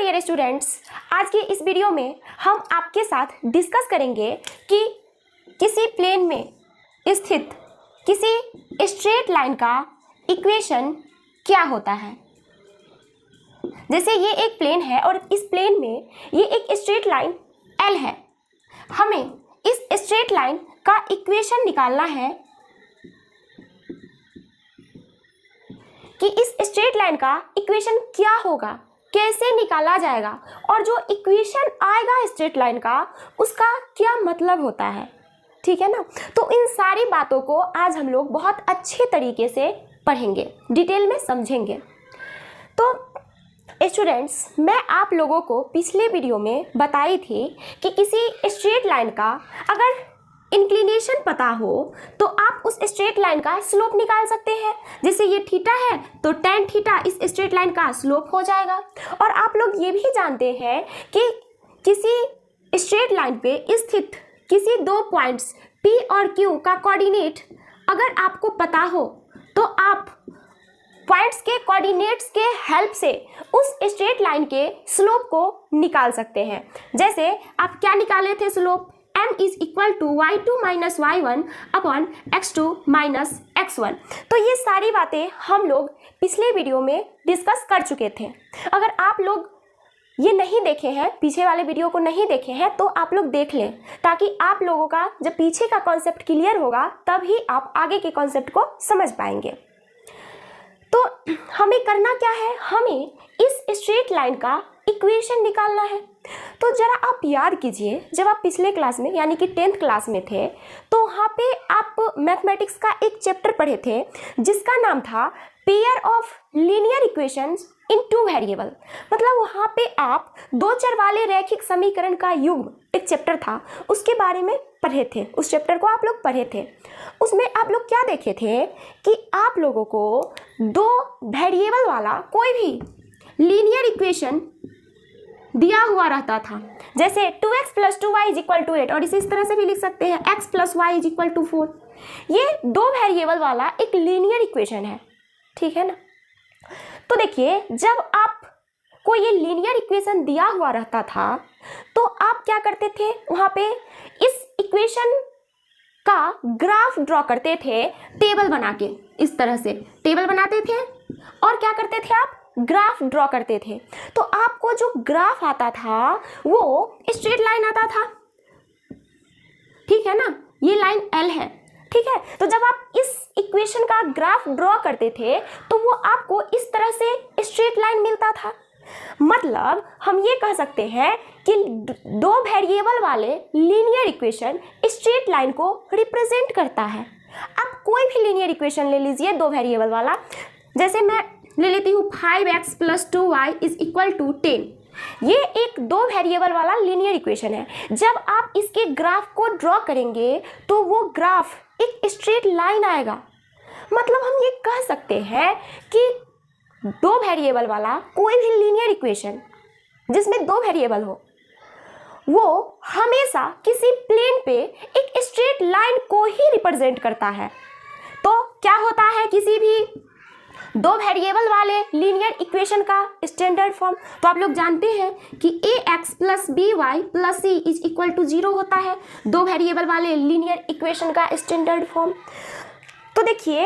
Dear students, आज के इस वीडियो में हम आपके साथ डिस्कस करेंगे कि किसी प्लेन में स्थित किसी स्ट्रेट लाइन का इक्वेशन क्या होता है। जैसे ये एक प्लेन है और इस प्लेन में ये एक स्ट्रेट लाइन L है। हमें इस स्ट्रेट लाइन का इक्वेशन निकालना है कि इस स्ट्रेट लाइन का इक्वेशन क्या होगा, कैसे निकाला जाएगा और जो इक्वेशन आएगा स्ट्रेट लाइन का उसका क्या मतलब होता है। ठीक है ना। तो इन सारी बातों को आज हम लोग बहुत अच्छे तरीके से पढ़ेंगे, डिटेल में समझेंगे। तो स्टूडेंट्स, मैं आप लोगों को पिछले वीडियो में बताई थी कि किसी स्ट्रेट लाइन का अगर इंक्लिनेशन पता हो तो आप उस स्ट्रेट लाइन का स्लोप निकाल सकते हैं। जैसे ये थीटा है तो tan थीटा इस स्ट्रेट लाइन का स्लोप हो जाएगा। और आप लोग ये भी जानते हैं कि किसी स्ट्रेट लाइन पे स्थित किसी दो पॉइंट्स P और Q का कोऑर्डिनेट अगर आपको पता हो तो आप पॉइंट्स के कोऑर्डिनेट्स के हेल्प से उस स्ट्रेट लाइन के स्लोप को निकाल सकते हैं। जैसे आप क्या निकाले थे slope, m is equal to y2 minus y1 upon x2 minus x1। तो ये सारी बातें हम लोग पिछले वीडियो में डिस्कस कर चुके थे। अगर आप लोग ये नहीं देखे हैं, पीछे वाले वीडियो को नहीं देखे हैं, तो आप लोग देख लें ताकि आप लोगों का जब पीछे का कॉन्सेप्ट क्लियर होगा तभी आप आगे के कॉन्सेप्ट को समझ पाएंगे। तो हमें करना क्या है, हमें इस स्ट्रेट लाइन का इक्वेशन निकालना है। तो जरा आप याद कीजिए, जब आप पिछले क्लास में यानी कि 10th क्लास में थे तो वहाँ पे आप मैथमेटिक्स का एक चैप्टर पढ़े थे जिसका नाम था pair of linear equations in two variable. मतलब वहाँ पे आप दो चर वाले रैखिक समीकरण का युग्म एक चैप्टर था उसके बारे में पढ़े थे। उस चैप्टर को आप लोग पढ़े थे। उसमें आप लोग क्या देखे थे कि आप लोगों को दो वेरिएबल वाला कोई भी लीनियर इक्वेशन दिया हुआ रहता था। जैसे 2x plus 2y is equal to 8 और इसे इस तरह से भी लिख सकते हैं x plus y is equal to 4। ये दो वेरिएबल वाला एक लीनियर इक्वेशन है। ठीक है ना। तो देखिए, जब आप को ये लीनियर इक्वेशन दिया हुआ रहता था तो आप क्या करते थे, वहाँ पे इस इक्वेशन का ग्राफ ड्रॉ करते थे टेबल बना के। इस तरह से टेबल बनाते थे और क्या करते थे, आप ग्राफ ड्रॉ करते थे। तो आपको जो ग्राफ आता था वो स्ट्रेट लाइन आता था। ठीक है ना, ये लाइन L है। ठीक है। तो जब आप इस इक्वेशन का ग्राफ ड्रॉ करते थे तो वो आपको इस तरह से स्ट्रेट लाइन मिलता था। मतलब हम ये कह सकते हैं कि दो वेरिएबल वाले लीनियर इक्वेशन स्ट्रेट लाइन को रिप्रेजेंट करता है। आप कोई भी लीनियर इक्वेशन ले लीजिए दो वेरिएबल वाला। जैसे मैं ले लेती हूँ 5x plus 2y is equal to 10। ये एक दो वेरिएबल वाला लीनियर इक्वेशन है। जब आप इसके ग्राफ को ड्रॉ करेंगे तो वो ग्राफ एक स्ट्रेट लाइन आएगा। मतलब हम ये कह सकते हैं कि दो वेरिएबल वाला कोई भी लीनियर इक्वेशन जिसमें दो वेरिएबल हो वो हमेशा किसी प्लेन पे एक स्ट्रेट लाइन को ही रिप्रेजेंट करता है। तो क्या होता है किसी भी दो वेरिएबल वाले लीनियर इक्वेशन का स्टैंडर्ड फॉर्म, तो आप लोग जानते हैं कि ax plus by plus c is equal to 0 होता है दो वेरिएबल वाले लीनियर इक्वेशन का स्टैंडर्ड फॉर्म। तो देखिए,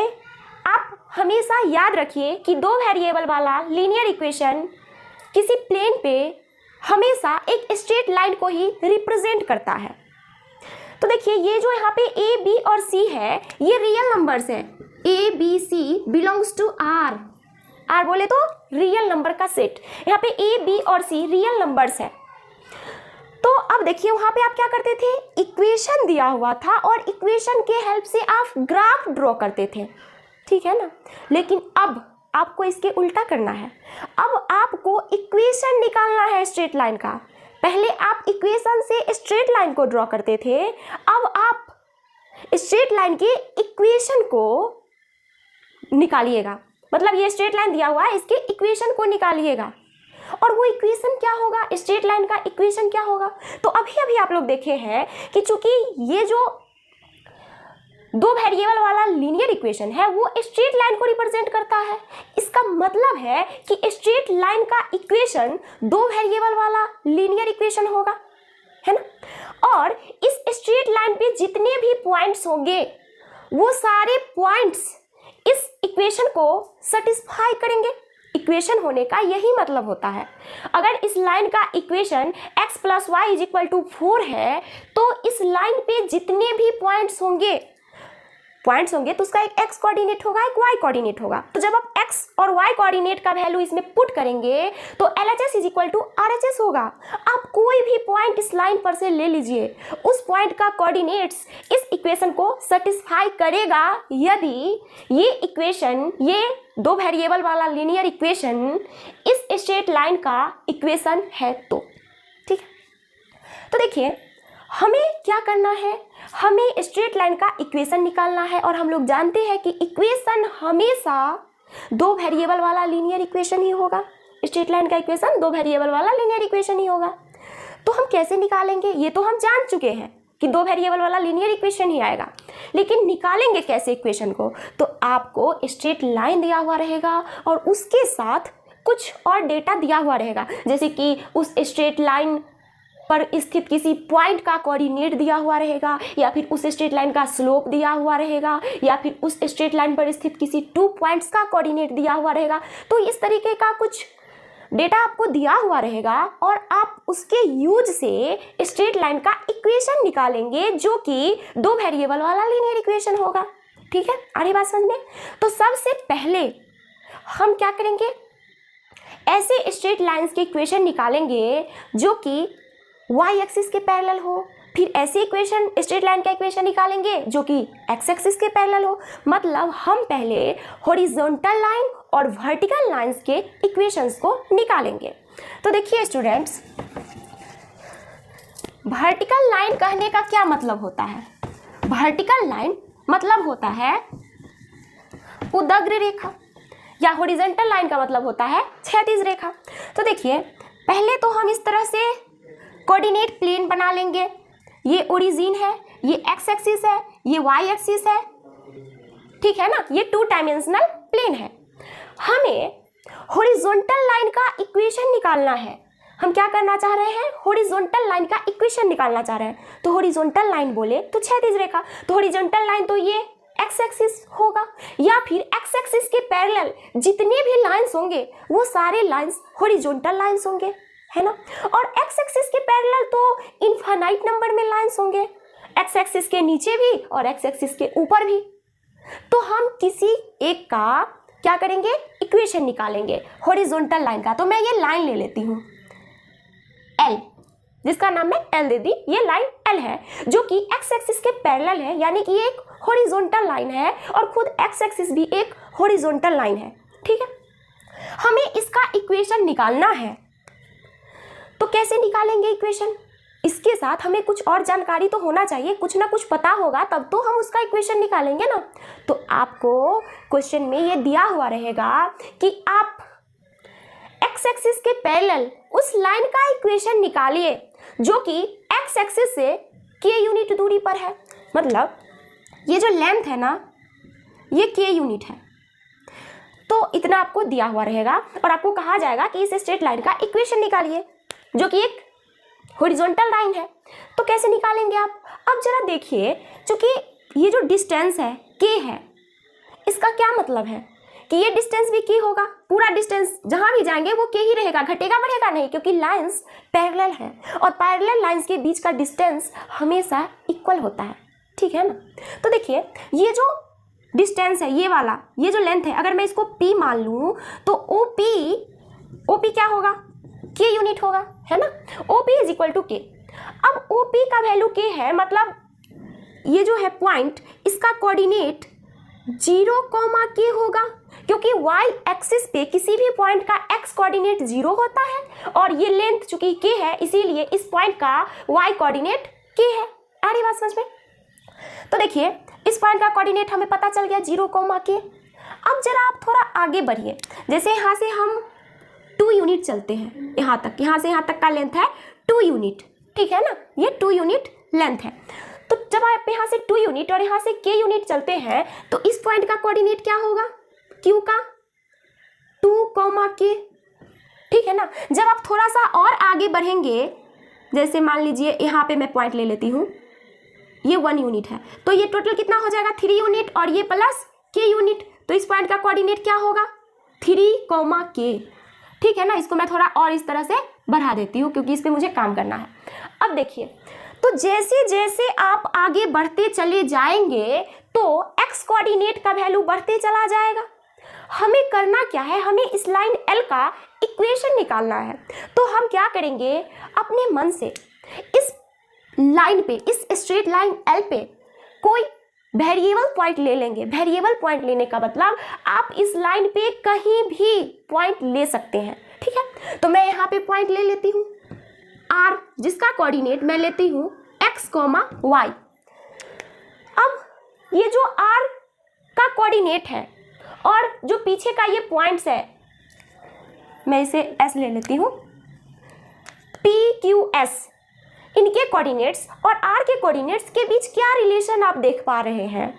आप हमेशा याद रखिए कि दो वेरिएबल वाला लीनियर इक्वेशन किसी प्लेन पे हमेशा एक स्ट्रेट लाइन को ही रिप्रेजेंट करता है। तो देखिए, ये जो यहाँ पे a, b और c है ये रियल नंबर्स है। a, b, c belongs to r। r बोले तो रियल नंबर का सेट। यहाँ पे a, b और c रियल नंबर्स है। तो अब देखिए, वहाँ पे आप क्या करते थे, इक्वेशन दिया हुआ था और इक्वेशन के हेल्प से आप ग्राफ ड्रॉ करते थे। ठीक है ना। लेकिन अब आपको इसके उल्टा करना है। अब आपको इक्वेशन निकालना है स्ट्रेट लाइन का। पहले आप इक्वेशन से स्ट्रेट लाइन को ड्रॉ करते थे, अब आप स्ट्रेट लाइन के इक्वेशन को निकालिएगा। मतलब ये स्ट्रेट लाइन दिया हुआ है, इसके इक्वेशन को निकालिएगा। और वो इक्वेशन क्या होगा, स्ट्रेट लाइन का इक्वेशन क्या होगा। तो अभी अभी आप लोग देखे हैं कि चूंकि ये जो दो वेरिएबल वाला लीनियर इक्वेशन है वो स्ट्रेट लाइन को रिप्रेजेंट करता है। इसका मतलब है कि स्ट्रेट लाइन का इक्वेशन दो वेरिएबल वाला लीनियर इक्वेशन होगा, है ना। और इस स्ट्रेट लाइन पे जितने भी पॉइंट्स होंगे वो सारे पॉइंट्स इस इक्वेशन को सेटिस्फाई करेंगे। इक्वेशन होने का यही मतलब होता है। अगर इस लाइन का इक्वेशन x + y = 4 है तो इस लाइन पे जितने भी पॉइंट्स होंगे तो उसका एक x कोऑर्डिनेट होगा, एक y कोऑर्डिनेट होगा। तो जब आप x और y कोऑर्डिनेट का वैल्यू इसमें पुट करेंगे तो LHS = RHS होगा। आप कोई भी पॉइंट इस लाइन पर से ले लीजिए, उस पॉइंट का कोऑर्डिनेट्स इस इक्वेशन को सेटिस्फाई करेगा यदि ये इक्वेशन, ये दो वेरिएबल वाला लीनियर इक्वेशन इस स्ट्रेट लाइन का इक्वेशन है तो, ठीक है। तो देखिए हमें क्या करना है, हमें स्ट्रेट लाइन का इक्वेशन निकालना है और हम लोग जानते हैं कि इक्वेशन हमेशा दो वेरिएबल वाला लीनियर इक्वेशन ही होगा। स्ट्रेट लाइन का इक्वेशन दो वेरिएबल वाला लीनियर इक्वेशन ही होगा। तो हम कैसे निकालेंगे, ये तो हम जान चुके हैं कि दो वेरिएबल वाला लीनियर इक्वेशन ही आएगा, लेकिन निकालेंगे कैसे इक्वेशन को। तो आपको स्ट्रेट लाइन दिया हुआ रहेगा और उसके साथ कुछ और डेटा दिया हुआ रहेगा, जैसे कि उस स्ट्रेट लाइन पर स्थित किसी पॉइंट का कोऑर्डिनेट दिया हुआ रहेगा, या फिर उस स्ट्रेट लाइन का स्लोप दिया हुआ रहेगा, या फिर उस स्ट्रेट लाइन पर स्थित किसी 2 पॉइंट्स का कोऑर्डिनेट दिया हुआ रहेगा। तो इस तरीके का कुछ डेटा आपको दिया हुआ रहेगा और आप उसके यूज से स्ट्रेट लाइन का इक्वेशन निकालेंगे जो कि दो वेरिएबल वाला लीनियर इक्वेशन होगा, ठीक है। आगे बात समझ में। तो सबसे पहले हम क्या करेंगे, ऐसे स्ट्रेट लाइंस के इक्वेशन निकालेंगे जो कि y एक्सिस के पैरेलल हो। फिर ऐसे इक्वेशन, स्ट्रेट लाइन का इक्वेशन निकालेंगे जो कि x एक्सिस के पैरेलल हो। मतलब हम पहले हॉरिजॉन्टल लाइन और वर्टिकल लाइंस के इक्वेशंस को निकालेंगे। तो देखिए स्टूडेंट्स, वर्टिकल लाइन कहने का क्या मतलब होता है। वर्टिकल लाइन मतलब होता है उदग्र रेखा, या हॉरिजॉन्टल लाइन का मतलब होता है क्षैतिज रेखा। तो देखिए पहले तो हम इस तरह से कोऑर्डिनेट प्लेन बना लेंगे। ये ओरिजिन है, ये x एक्सिस है, ये y एक्सिस है, ठीक है ना। ये 2 डायमेंशनल प्लेन है। हमें हॉरिजॉन्टल लाइन का इक्वेशन निकालना है। हम क्या करना चाह रहे हैं, हॉरिजॉन्टल लाइन का इक्वेशन निकालना चाह रहे हैं। तो हॉरिजॉन्टल लाइन बोले तो क्षैतिज रेखा, तो हॉरिजॉन्टल लाइन तो ये x एक्सिस होगा, या फिर x एक्सिस के पैरेलल जितने भी लाइंस होंगे वो सारे लाइंस हॉरिजॉन्टल लाइंस होंगे, है ना। और x एक्सिस के पैरेलल तो इनफाइनाइट नंबर में लाइंस होंगे, x एक्सिस के नीचे भी और x एक्सिस के ऊपर भी। तो हम किसी एक का क्या करेंगे, इक्वेशन निकालेंगे हॉरिजॉन्टल लाइन का। तो मैं ये लाइन ले लेती हूँ L, जिसका नाम मैं L दे दी। ये लाइन L है जो कि x एक्सिस के पैरेलल है, यानी कि ये एक हॉरिजॉन्टल लाइन है और खुद x एक्सिस भी एक हॉरिजॉन्टल लाइन है, ठीक है। हमें इसका इक्वेशन निकालना है। तो कैसे निकालेंगे इक्वेशन, इसके साथ हमें कुछ और जानकारी तो होना चाहिए, कुछ ना कुछ पता होगा तब तो हम उसका इक्वेशन निकालेंगे ना। तो आपको क्वेश्चन में ये दिया हुआ रहेगा कि आप x एक्सिस के पैरेलल उस लाइन का इक्वेशन निकालिए जो कि x एक्सिस से k यूनिट दूरी पर है। मतलब ये जो लेंथ है ना, ये k यूनिट है। तो इतना आपको दिया हुआ रहेगा और आपको कहा जाएगा कि इस स्ट्रेट लाइन का इक्वेशन निकालिए जो कि एक हॉरिजॉन्टल लाइन है। तो कैसे निकालेंगे आप, अब जरा देखिए, क्योंकि ये जो डिस्टेंस है k है, इसका क्या मतलब है कि ये डिस्टेंस भी k होगा। पूरा डिस्टेंस जहां भी जाएंगे वो k ही रहेगा, घटेगा बढ़ेगा नहीं, क्योंकि लाइंस पैरेलल है और पैरेलल लाइंस के बीच का डिस्टेंस हमेशा इक्वल होता है, ठीक है ना। तो देखिए ये जो डिस्टेंस है, ये वाला, ये जो लेंथ है, अगर मैं इसको p मान लूँ तो OP क्या होगा, k यूनिट होगा, है ना। OP = k। अब OP का वैल्यू k है, मतलब ये जो है पॉइंट, इसका कोऑर्डिनेट 0, k होगा, क्योंकि y एक्सिस पे किसी भी पॉइंट का x कोऑर्डिनेट 0 होता है और ये लेंथ चूंकि k है इसीलिए इस पॉइंट का y कोऑर्डिनेट k है। आ रही बात समझ में। तो देखिए इस पॉइंट का कोऑर्डिनेट हमें पता चल गया 0, k। अब जरा आप थोड़ा आगे बढ़िए, जैसे यहाँ से हम 2 यूनिट चलते हैं, यहाँ तक, यहाँ से यहाँ तक का लेंथ है 2 यूनिट, ठीक है ना। ये 2 यूनिट लेंथ है। तो जब आप यहाँ से 2 यूनिट और यहाँ से k यूनिट चलते हैं तो इस पॉइंट का कोऑर्डिनेट क्या होगा, q का 2, k, ठीक है ना। जब आप थोड़ा सा और आगे बढ़ेंगे, जैसे मान लीजिए यहाँ पे मैं पॉइंट ले लेती हूँ, ये 1 यूनिट है, तो ये टोटल कितना हो जाएगा 3 यूनिट और ये प्लस k यूनिट, तो इस पॉइंट का कोऑर्डिनेट क्या होगा 3, k, ठीक है ना। इसको मैं थोड़ा और इस तरह से बढ़ा देती हूँ क्योंकि इस पे मुझे काम करना है। अब देखिए, तो जैसे जैसे आप आगे बढ़ते चले जाएंगे तो x कोऑर्डिनेट का वैल्यू बढ़ते चला जाएगा। हमें करना क्या है, हमें इस लाइन L का इक्वेशन निकालना है। तो हम क्या करेंगे, अपने मन से इस लाइन पे, इस स्ट्रेट लाइन L पे कोई वेरिएबल पॉइंट ले लेंगे। वेरिएबल पॉइंट लेने का मतलब आप इस लाइन पे कहीं भी पॉइंट ले सकते हैं, ठीक है। तो मैं यहाँ पे पॉइंट ले लेती हूँ r, जिसका कोऑर्डिनेट मैं लेती हूँ x, y। अब ये जो r का कोऑर्डिनेट है और जो पीछे का ये पॉइंट्स है, मैं इसे s ले लेती हूँ, p, q, s, इनके कोऑर्डिनेट्स और r के कोऑर्डिनेट्स के बीच क्या रिलेशन आप देख पा रहे हैं।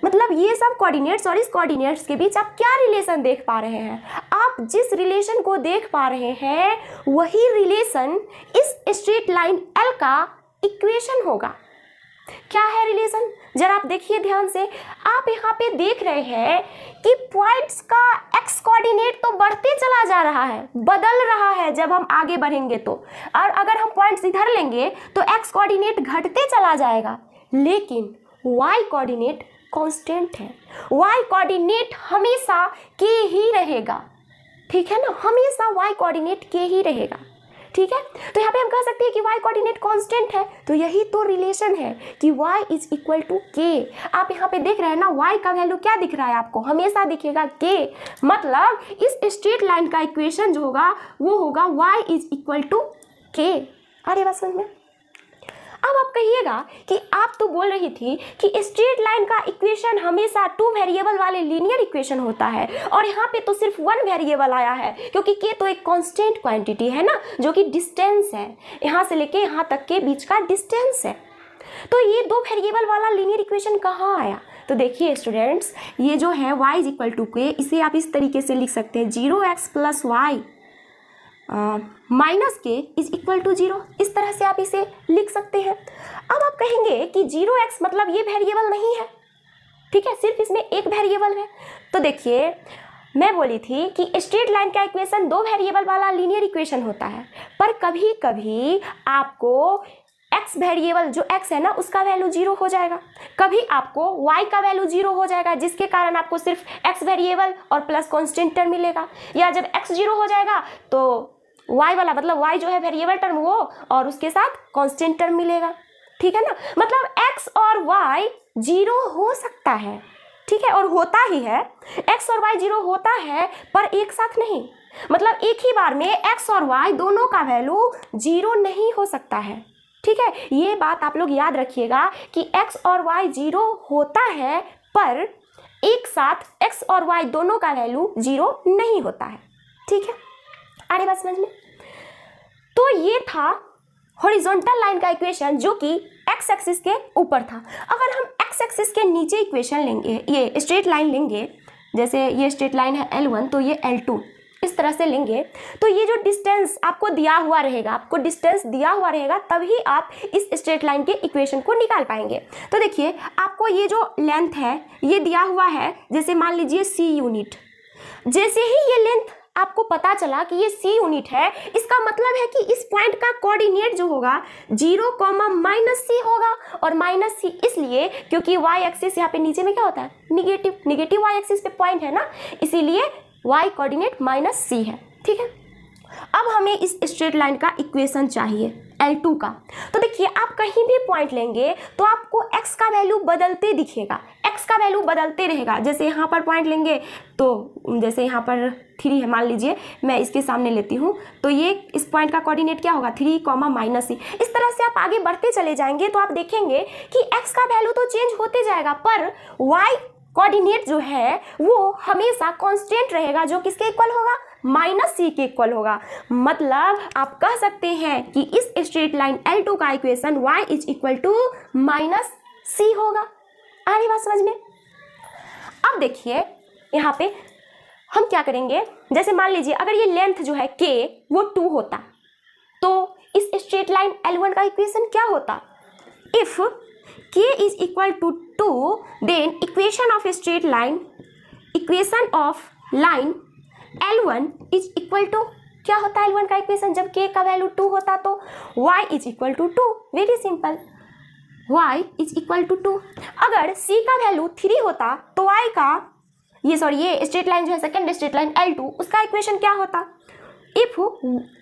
मतलब ये सब कोऑर्डिनेट्स और इस कोऑर्डिनेट्स के बीच आप क्या रिलेशन देख पा रहे हैं। आप जिस रिलेशन को देख पा रहे हैं वही रिलेशन इस स्ट्रेट लाइन L का इक्वेशन होगा। क्या है रिलेशन, जरा आप देखिए ध्यान से। आप यहाँ पे देख रहे हैं कि पॉइंट्स का x कोऑर्डिनेट तो बढ़ते चला जा रहा है, बदल रहा है जब हम आगे बढ़ेंगे तो, और अगर हम पॉइंट्स इधर लेंगे तो x कोऑर्डिनेट घटते चला जाएगा, लेकिन y कोऑर्डिनेट कांस्टेंट है। y कोऑर्डिनेट हमेशा k ही रहेगा, ठीक है ना, हमेशा y कोऑर्डिनेट k ही रहेगा, ठीक है। तो यहाँ पे हम कह सकते हैं कि y कोऑर्डिनेट कांस्टेंट है, तो यही तो रिलेशन है कि y is equal to k। आप यहाँ पे देख रहे हैं ना, y का वैल्यू क्या दिख रहा है आपको, हमेशा दिखेगा k। मतलब इस स्ट्रेट लाइन का इक्वेशन जो होगा वो होगा y is equal to k। अरे बात समझ में। अब आप कहिएगा कि आप तो बोल रही थी कि स्ट्रेट लाइन का इक्वेशन हमेशा 2 वेरिएबल वाले लीनियर इक्वेशन होता है, और यहाँ पे तो सिर्फ 1 वेरिएबल आया है क्योंकि k तो एक कांस्टेंट क्वांटिटी है ना, जो कि डिस्टेंस है, यहाँ से लेके यहाँ तक के बीच का डिस्टेंस है। तो ये 2 वेरिएबल वाला लीनियर इक्वेशन कहाँ आया। तो देखिए स्टूडेंट्स, ये जो है y is equal to k, इसे आप इस तरीके से लिख सकते हैं 0x प्लस वाई माइनस के इज इक्वल टू 0, इस तरह से आप इसे लिख सकते हैं। अब आप कहेंगे कि 0x मतलब ये वेरिएबल नहीं है, ठीक है, सिर्फ इसमें एक वेरिएबल है। तो देखिए, मैं बोली थी कि स्ट्रेट लाइन का इक्वेशन 2 वेरिएबल वाला लीनियर इक्वेशन होता है, पर कभी कभी आपको x वेरिएबल जो x है ना उसका वैल्यू 0 हो जाएगा, कभी आपको y का वैल्यू 0 हो जाएगा, जिसके कारण आपको सिर्फ x वेरिएबल और प्लस कांस्टेंट टर्म मिलेगा, या जब x 0 हो जाएगा तो y वाला मतलब y जो है वेरिएबल टर्म वो और उसके साथ कांस्टेंट टर्म मिलेगा, ठीक है ना। मतलब x और y 0 हो सकता है, ठीक है, और होता ही है, x और y 0 होता है पर एक साथ नहीं, मतलब एक ही बार में x और y दोनों का वैल्यू 0 नहीं हो सकता है, ठीक है। ये बात आप लोग याद रखिएगा कि x और y 0 होता है पर एक साथ x और y दोनों का वैल्यू 0 नहीं होता है, ठीक है। अरे बात समझ में। तो ये था हॉरिजॉन्टल लाइन का इक्वेशन जो कि x एक्सिस के ऊपर था। अगर हम x एक्सिस के नीचे इक्वेशन लेंगे, ये स्ट्रेट लाइन लेंगे, जैसे ये स्ट्रेट लाइन है L1 तो ये L2, इस तरह से लेंगे, तो ये जो डिस्टेंस आपको दिया हुआ रहेगा, आपको डिस्टेंस दिया हुआ रहेगा, तभी आप इस स्ट्रेट लाइन के इक्वेशन को निकाल पाएंगे। तो देखिए, आपको ये जो लेंथ है ये दिया हुआ है, जैसे मान लीजिए c यूनिट, जैसे ही ये लेंथ आपको पता चला कि ये c यूनिट है, इसका मतलब है कि इस पॉइंट का कोऑर्डिनेट जो होगा 0, -c होगा, और -c इसलिए क्योंकि y एक्सिस यहाँ पे नीचे में क्या होता है, निगेटिव y एक्सिस पे पॉइंट है ना, इसीलिए y कोऑर्डिनेट -c है, ठीक है। अब हमें इस स्ट्रेट लाइन का इक्वेशन चाहिए L2 का। तो देखिए, आप कहीं भी पॉइंट लेंगे तो आपको x का वैल्यू बदलते दिखेगा, x का वैल्यू बदलते रहेगा। जैसे यहाँ पर पॉइंट लेंगे तो जैसे यहाँ पर 3 है, मान लीजिए मैं इसके सामने लेती हूँ, तो ये इस पॉइंट का कोऑर्डिनेट क्या होगा 3, -c। इस तरह से आप आगे बढ़ते चले जाएंगे तो आप देखेंगे कि x का वैल्यू तो चेंज होते जाएगा, पर y कोऑर्डिनेट जो है वो हमेशा कांस्टेंट रहेगा, जो किसके इक्वल होगा, माइनस सी के इक्वल होगा। मतलब आप कह सकते हैं कि इस स्ट्रेट लाइन L2 का equation y is equal to minus c होगा। आ रही बात समझ में? अब देखिए यहाँ पे हम क्या करेंगे, जैसे मान लीजिए अगर ये लेंथ जो है k वो 2 होता तो इस स्ट्रेट लाइन L1 का इक्वेशन क्या होता? If k is equal to 2 then equation of straight line, equation of line L1 is equal to क्या होता है? L1 का इक्वेशन जब k का वैल्यू 2 होता तो y is equal to 2। Very simple, y is equal to 2। अगर c का वैल्यू 3 होता तो y का ये स्ट्रेट लाइन जो है सेकंड स्ट्रेट लाइन L2 उसका इक्वेशन क्या होता? If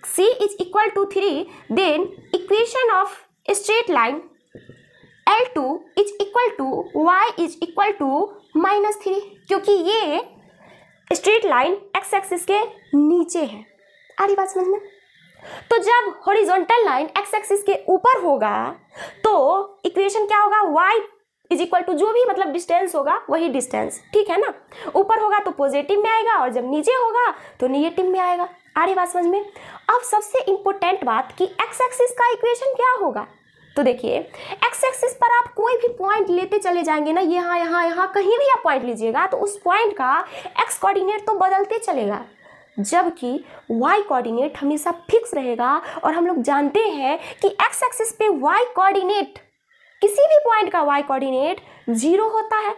c is equal to 3 then equation of straight line L2 is equal to y is equal to -3, क्योंकि ये स्ट्रेट लाइन x एक्सिस के नीचे है। आ रही बात समझ में? तो जब हॉरिजॉन्टल लाइन x एक्सिस के ऊपर होगा तो इक्वेशन क्या होगा? y इज इक्वल टू जो भी मतलब डिस्टेंस होगा वही डिस्टेंस, ठीक है ना। ऊपर होगा तो पॉजिटिव में आएगा और जब नीचे होगा तो नेगेटिव में आएगा। आ रही बात समझ में? अब सबसे इंपॉर्टेंट बात कि x एक्सिस का इक्वेशन क्या होगा। तो देखिए x एक्सिस पर आप कोई भी पॉइंट लेते चले जाएंगे ना, यहाँ यहाँ यहाँ कहीं भी आप पॉइंट लीजिएगा तो उस पॉइंट का x कोऑर्डिनेट तो बदलते चलेगा, जबकि y कोऑर्डिनेट हमेशा फिक्स रहेगा। और हम लोग जानते हैं कि x एक्सिस पे y कोऑर्डिनेट, किसी भी पॉइंट का y कोऑर्डिनेट 0 होता है।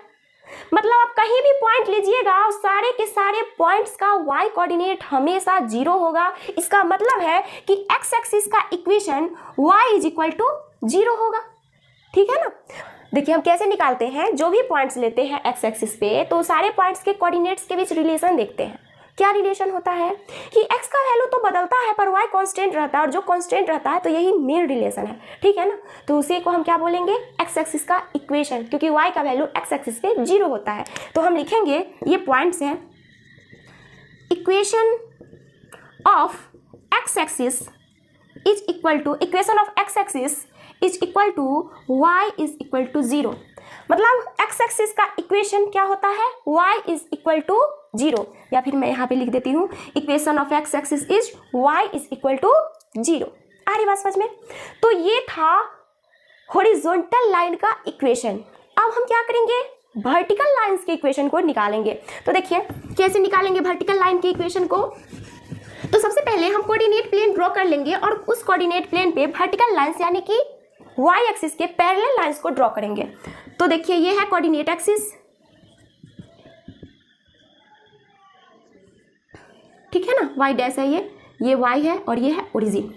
मतलब आप कहीं भी पॉइंट लीजिएगा और सारे के सारे पॉइंट्स का y कोऑर्डिनेट हमेशा 0 होगा। इसका मतलब है कि x एक्सिस का equation y is equal to 0 होगा, ठीक है ना। देखिए हम कैसे निकालते हैं, जो भी पॉइंट्स लेते हैं x एक्सिस पे तो सारे पॉइंट्स के कोऑर्डिनेट्स के बीच रिलेशन देखते हैं। क्या रिलेशन होता है कि x का वैल्यू तो बदलता है पर y कांस्टेंट रहता है, और जो कांस्टेंट रहता है तो यही मेन रिलेशन है, ठीक है ना। तो उसी को हम क्या बोलेंगे? x एक्सिस का इक्वेशन, क्योंकि y का वैल्यू x एक्सिस पे 0 होता है। तो हम लिखेंगे ये पॉइंट्स हैं, equation of x axis is equal to, equation of x axis is equal to y is equal to 0। मतलब x एक्सिस का इक्वेशन क्या होता है? y इज इक्वल टू 0, या फिर मैं यहाँ पे लिख देती हूँ equation of x axis is y is equal to 0। आ रही बात समझ में? तो ये था हॉरिजॉन्टल लाइन का इक्वेशन। अब हम क्या करेंगे? वर्टिकल लाइंस के इक्वेशन को निकालेंगे। तो देखिए कैसे निकालेंगे वर्टिकल लाइन के इक्वेशन को। तो सबसे पहले हम कोऑर्डिनेट प्लेन ड्रॉ कर लेंगे और उस कोऑर्डिनेट प्लेन पे वर्टिकल लाइंस यानी कि y एक्सिस के पैरेलल लाइंस को ड्रॉ करेंगे। तो देखिए ये है कोऑर्डिनेट एक्सिस, ठीक है ना, y डैश है, ये y है और ये है ओरिजिन।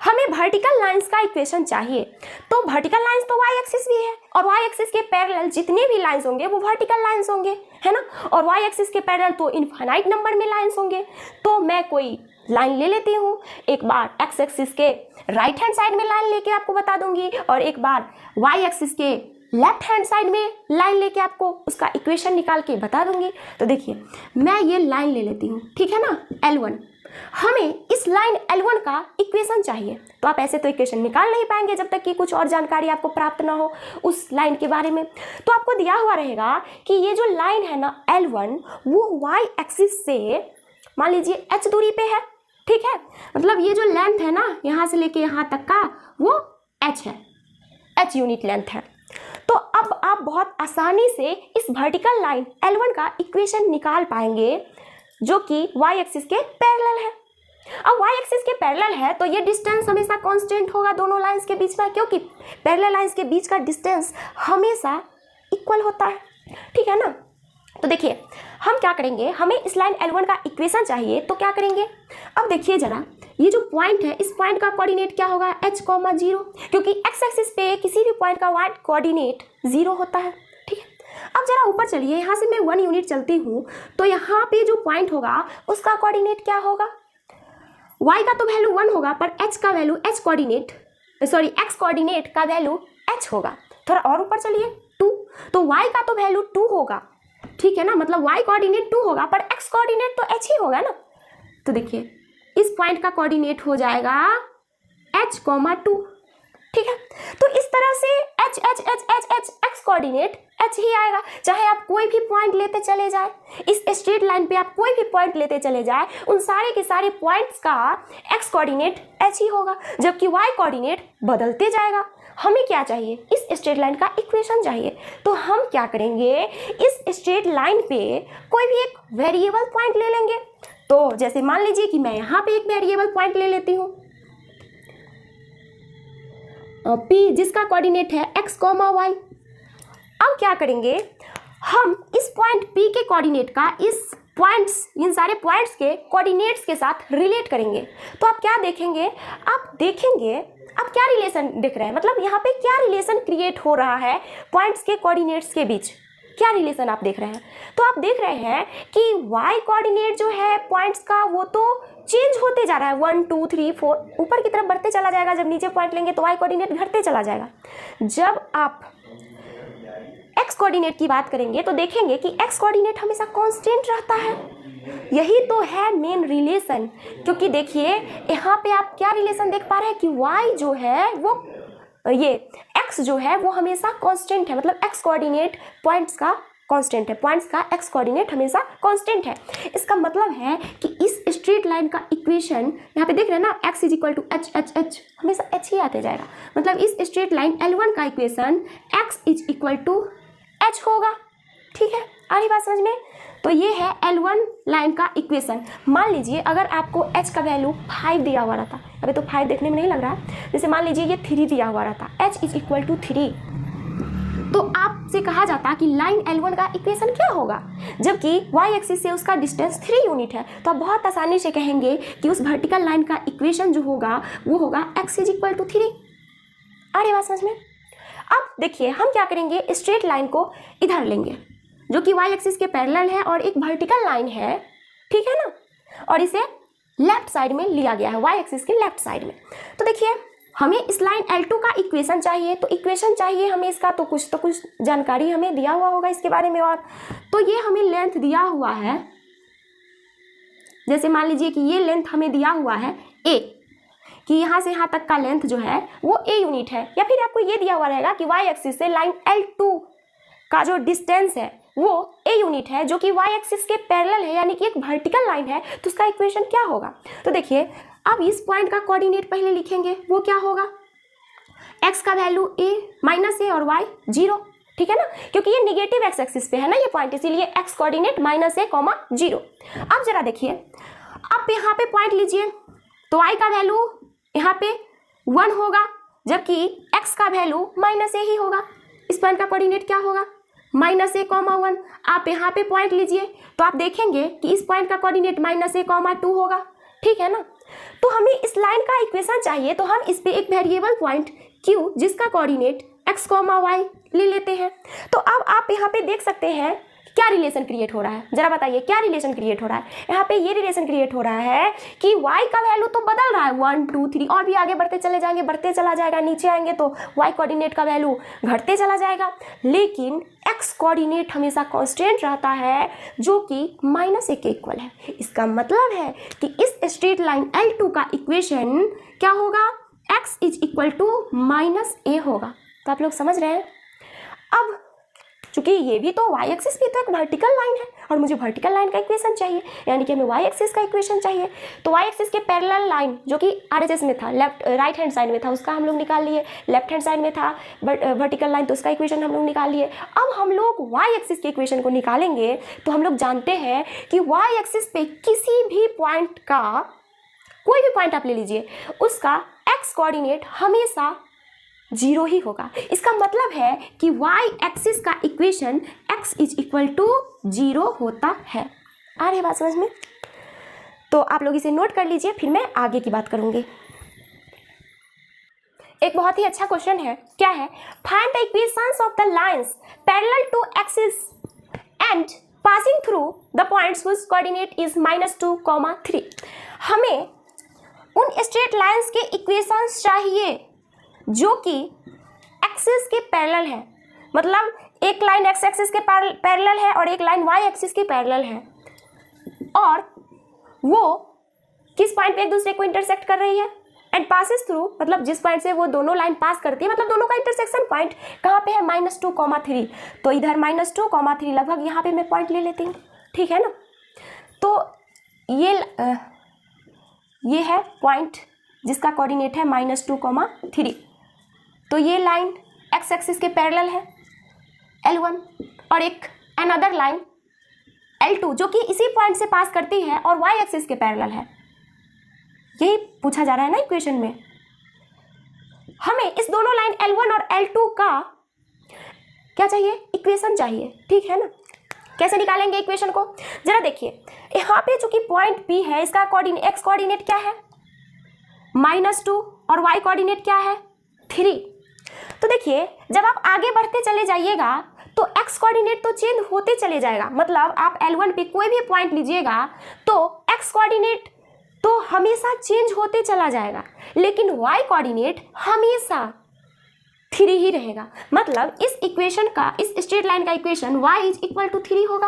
हमें वर्टिकल लाइंस का इक्वेशन चाहिए, तो वर्टिकल लाइंस तो y एक्सिस भी है और y एक्सिस के पैरेलल जितने भी लाइंस होंगे वो वर्टिकल लाइंस होंगे, है ना। और y एक्सिस के पैरेलल तो इनफाइनाइट नंबर में लाइंस होंगे। तो मैं कोई लाइन ले लेती हूँ, एक बार x एक्सिस के राइट हैंड साइड में लाइन लेके आपको बता दूंगी और एक बार y एक्सिस के लेफ्ट हैंड साइड में लाइन लेके आपको उसका इक्वेशन निकाल के बता दूंगी। तो देखिए मैं ये लाइन ले लेती हूँ, ठीक है ना, L1। हमें इस लाइन L1 का इक्वेशन चाहिए। तो आप ऐसे तो इक्वेशन निकाल नहीं पाएंगे जब तक कि कुछ और जानकारी आपको प्राप्त ना हो उस लाइन के बारे में। तो आपको दिया हुआ रहेगा कि ये जो लाइन है ना L1 वो y एक्सिस से मान लीजिए h दूरी पे है, ठीक है। मतलब ये जो लेंथ है ना यहाँ से लेके यहाँ तक का वो h है, h यूनिट लेंथ है। तो अब आप बहुत आसानी से इस वर्टिकल लाइन L1 का इक्वेशन निकाल पाएंगे जो कि y एक्सिस के पैरेलल है। अब y एक्सिस के पैरेलल है तो ये डिस्टेंस हमेशा कांस्टेंट होगा दोनों लाइंस के बीच में, क्योंकि पैरेलल लाइंस के बीच का डिस्टेंस हमेशा इक्वल होता है, ठीक है ना। तो देखिए हम क्या करेंगे, हमें इस लाइन L1 का इक्वेशन चाहिए तो क्या करेंगे। अब देखिए जरा ये जो पॉइंट है इस पॉइंट का कोऑर्डिनेट क्या होगा? h, 0, क्योंकि x एक्सिस पे किसी भी पॉइंट का y कोऑर्डिनेट 0 होता है, ठीक है। अब जरा ऊपर चलिए, यहाँ से मैं 1 यूनिट चलती हूँ तो यहाँ पे जो पॉइंट होगा उसका कोऑर्डिनेट क्या होगा? y का तो वैल्यू 1 होगा पर h का वैल्यू x कोऑर्डिनेट का वैल्यू h होगा। थोड़ा और ऊपर चलिए 2, तो y का तो वैल्यू 2 होगा, ठीक है ना। मतलब y कोऑर्डिनेट 2 होगा पर x कोऑर्डिनेट तो h ही होगा ना। तो देखिए इस पॉइंट का कोऑर्डिनेट हो जाएगा h, 2, ठीक है। तो इस तरह से h h h h h x coordinate h ही आएगा, चाहे आप कोई भी पॉइंट लेते चले जाए, इस स्ट्रेट लाइन पे आप कोई भी पॉइंट लेते चले जाए, उन सारे के सारे पॉइंट्स का एक्स कोऑर्डिनेट एच ही होगा, जबकि वाई कोऑर्डिनेट बदलते जाएगा। हमें क्या चाहिए, इस स्ट्रेट लाइन का इक्वेशन चाहिए। तो हम क्या करेंगे, इस स्ट्रेट लाइन पे कोई भी एक वेरिएबल पॉइंट ले लेंगे। तो जैसे मान लीजिए कि मैं यहाँ पे एक वेरिएबल पॉइंट ले लेती हूँ P, जिसका कोऑर्डिनेट है x, y। अब क्या करेंगे, हम इस पॉइंट P के कोऑर्डिनेट का इस पॉइंट्स, इन सारे पॉइंट्स के कोऑर्डिनेट्स के साथ रिलेट करेंगे। तो आप क्या देखेंगे, आप देखेंगे आप क्या रिलेशन दिख रहा है, मतलब यहाँ पे क्या रिलेशन क्रिएट हो रहा है पॉइंट्स के कोऑर्डिनेट्स के बीच, क्या रिलेशन आप देख रहे हैं। तो आप देख रहे हैं कि y कोऑर्डिनेट जो है पॉइंट्स का वो तो चेंज होते जा रहा है, 1 2 3 4 ऊपर की तरफ बढ़ते चला जाएगा। जब नीचे पॉइंट लेंगे तो y कोऑर्डिनेट घटते चला जाएगा। जब आप x कोऑर्डिनेट की बात करेंगे तो देखेंगे कि x कोऑर्डिनेट हमेशा कांस्टेंट रहता है। यही तो है मेन रिलेशन, क्योंकि देखिए यहाँ पे आप क्या रिलेशन देख पा रहे हैं कि y जो है वो ये x जो है वो हमेशा कांस्टेंट है, मतलब x कोऑर्डिनेट पॉइंट्स का कांस्टेंट है, पॉइंट्स का x कोऑर्डिनेट हमेशा कांस्टेंट है। इसका मतलब है कि इस स्ट्रेट लाइन का इक्वेशन यहाँ पे देख रहे हैं ना, x is equal to h h h, हमेशा h ही आते जाएगा। मतलब इस स्ट्रेट लाइन L1 का equation x is equal to h होगा। ठीक है, आ रही बात समझ में। तो ये है L1 लाइन का इक्वेशन। मान लीजिए अगर आपको h का वैल्यू 5 दिया हुआ रहता, अभी तो 5 देखने में नहीं लग रहा है, जैसे मान लीजिए ये 3 दिया हुआ रहता, h इज इक्वल टू 3, तो आपसे कहा जाता कि लाइन L1 का इक्वेशन क्या होगा, जबकि y एक्सिस से उसका डिस्टेंस 3 यूनिट है। तो आप बहुत आसानी से कहेंगे कि उस वर्टिकल लाइन का इक्वेशन जो होगा वो होगा x इज इक्वल टू 3। आ रही बात समझ में। अब देखिए हम क्या करेंगे, स्ट्रेट लाइन को इधर लेंगे जो कि y एक्सिस के पैरेलल है और एक वर्टिकल लाइन है, ठीक है ना, और इसे लेफ्ट साइड में लिया गया है, y एक्सिस के लेफ्ट साइड में। तो देखिए हमें इस लाइन L2 का इक्वेशन चाहिए, तो इक्वेशन चाहिए हमें इसका, तो कुछ जानकारी हमें दिया हुआ होगा इसके बारे में। और तो ये हमें लेंथ दिया हुआ है, जैसे मान लीजिए कि ये लेंथ हमें दिया हुआ है a, कि यहाँ से यहाँ तक का लेंथ जो है वो a यूनिट है, या फिर आपको ये दिया हुआ रहेगा कि y एक्सिस से लाइन L2 का जो डिस्टेंस है वो a यूनिट है, जो कि y एक्सिस के पैरेलल है, यानी कि एक वर्टिकल लाइन है। तो उसका इक्वेशन क्या होगा, तो देखिए अब इस पॉइंट का कोऑर्डिनेट पहले लिखेंगे, वो क्या होगा, x का वैल्यू a माइनस a और y 0, ठीक है ना, क्योंकि ये निगेटिव x एक्सिस पे है ना ये पॉइंट, इसीलिए x coordinate minus a comma 0। अब जरा देखिए, अब यहाँ पे पॉइंट लीजिए तो y का वैल्यू यहाँ पे 1 होगा, जबकि x का वैल्यू माइनस a ही होगा। इस पॉइंट का कोऑर्डिनेट क्या होगा, माइनस a कॉमा 1। आप यहाँ पे पॉइंट लीजिए तो आप देखेंगे कि इस पॉइंट का कोऑर्डिनेट माइनस a कॉमा 2 होगा, ठीक है ना। तो हमें इस लाइन का इक्वेशन चाहिए, तो हम इस पे एक वेरिएबल पॉइंट q जिसका कोऑर्डिनेट x कॉमा y ले लेते हैं। तो अब आप यहाँ पे देख सकते हैं क्या रिलेशन क्रिएट हो रहा है, जरा बताइए क्या रिलेशन क्रिएट हो रहा है। यहाँ पे ये रिलेशन क्रिएट हो रहा है कि y का वैल्यू तो बदल रहा है 1 2 3, और भी आगे बढ़ते चले जाएंगे, बढ़ते चला जाएगा, नीचे आएंगे तो y कोऑर्डिनेट का वैल्यू घटते चला जाएगा, लेकिन x कोऑर्डिनेट हमेशा कांस्टेंट रहता है जो कि -a के इक्वल है। इसका मतलब है कि इस स्ट्रेट लाइन L2 का इक्वेशन क्या होगा, x is equal to -a होगा। तो आप लोग समझ रहे हैं। अब चूंकि ये भी तो y एक्सिस भी तो एक वर्टिकल लाइन है और मुझे वर्टिकल लाइन का इक्वेशन चाहिए, यानी कि हमें y एक्सिस का इक्वेशन चाहिए। तो y एक्सिस के पैरेलल लाइन जो कि RHS में था, राइट हैंड साइड में था, उसका हम लोग निकाल लिए। लेफ्ट हैंड साइड में था वर्टिकल लाइन, तो उसका इक्वेशन हम लोग निकाल लिए। अब हम लोग y एक्सिस के इक्वेशन को निकालेंगे तो हम लोग जानते हैं कि y एक्सिस पे किसी भी पॉइंट का, कोई भी पॉइंट आप ले लीजिए, उसका x कोऑर्डिनेट हमेशा 0 ही होगा। इसका मतलब है कि y एक्सिस का equation x is equal to 0 होता है। आ रही बात समझ में। तो आप लोग इसे नोट कर लीजिए, फिर मैं आगे की बात करूंगी। एक बहुत ही अच्छा क्वेश्चन है, क्या है, find the equations of the lines parallel to axis and passing through the points which coordinate is -2, 3। हमें उन स्ट्रेट लाइंस के इक्वेशंस चाहिए जो कि एक्सिस के पैरेलल है, मतलब एक लाइन एक्स एक्सिस के पैरेलल है और एक लाइन वाई एक्सिस के पैरेलल है, और वो किस पॉइंट पे एक दूसरे को इंटरसेक्ट कर रही है, एंड पासिस थ्रू मतलब जिस पॉइंट से वो दोनों लाइन पास करती है, मतलब दोनों का इंटरसेक्शन पॉइंट कहाँ पे है, -2, 3। तो इधर -2, 3 लगभग यहाँ पे मैं पॉइंट ले लेती हूँ, ठीक है ना। तो ये है पॉइंट जिसका कोऑर्डिनेट है -2, 3। तो ये लाइन एक्स एक्सिस के पैरेलल है L1, और एक अनदर लाइन L2 जो कि इसी पॉइंट से पास करती है और y एक्सिस के पैरेलल है। यही पूछा जा रहा है ना इक्वेशन में। हमें इस दोनों लाइन L1 और L2 का क्या चाहिए, इक्वेशन चाहिए, ठीक है ना। कैसे निकालेंगे इक्वेशन को, जरा देखिए। यहाँ पे चूंकि पॉइंट P है, इसका कोऑर्डिनेट x कोऑर्डिनेट क्या है -2 और y कोऑर्डिनेट क्या है 3। तो देखिए जब आप आगे बढ़ते चले जाइएगा तो x कोऑर्डिनेट तो चेंज होते चले जाएगा, मतलब आप L1 पे कोई भी पॉइंट लीजिएगा तो x कोऑर्डिनेट तो हमेशा चेंज होते चला जाएगा, लेकिन y कोऑर्डिनेट हमेशा 3 ही रहेगा। मतलब इस इक्वेशन का, इस स्ट्रेट लाइन का इक्वेशन y = 3 होगा।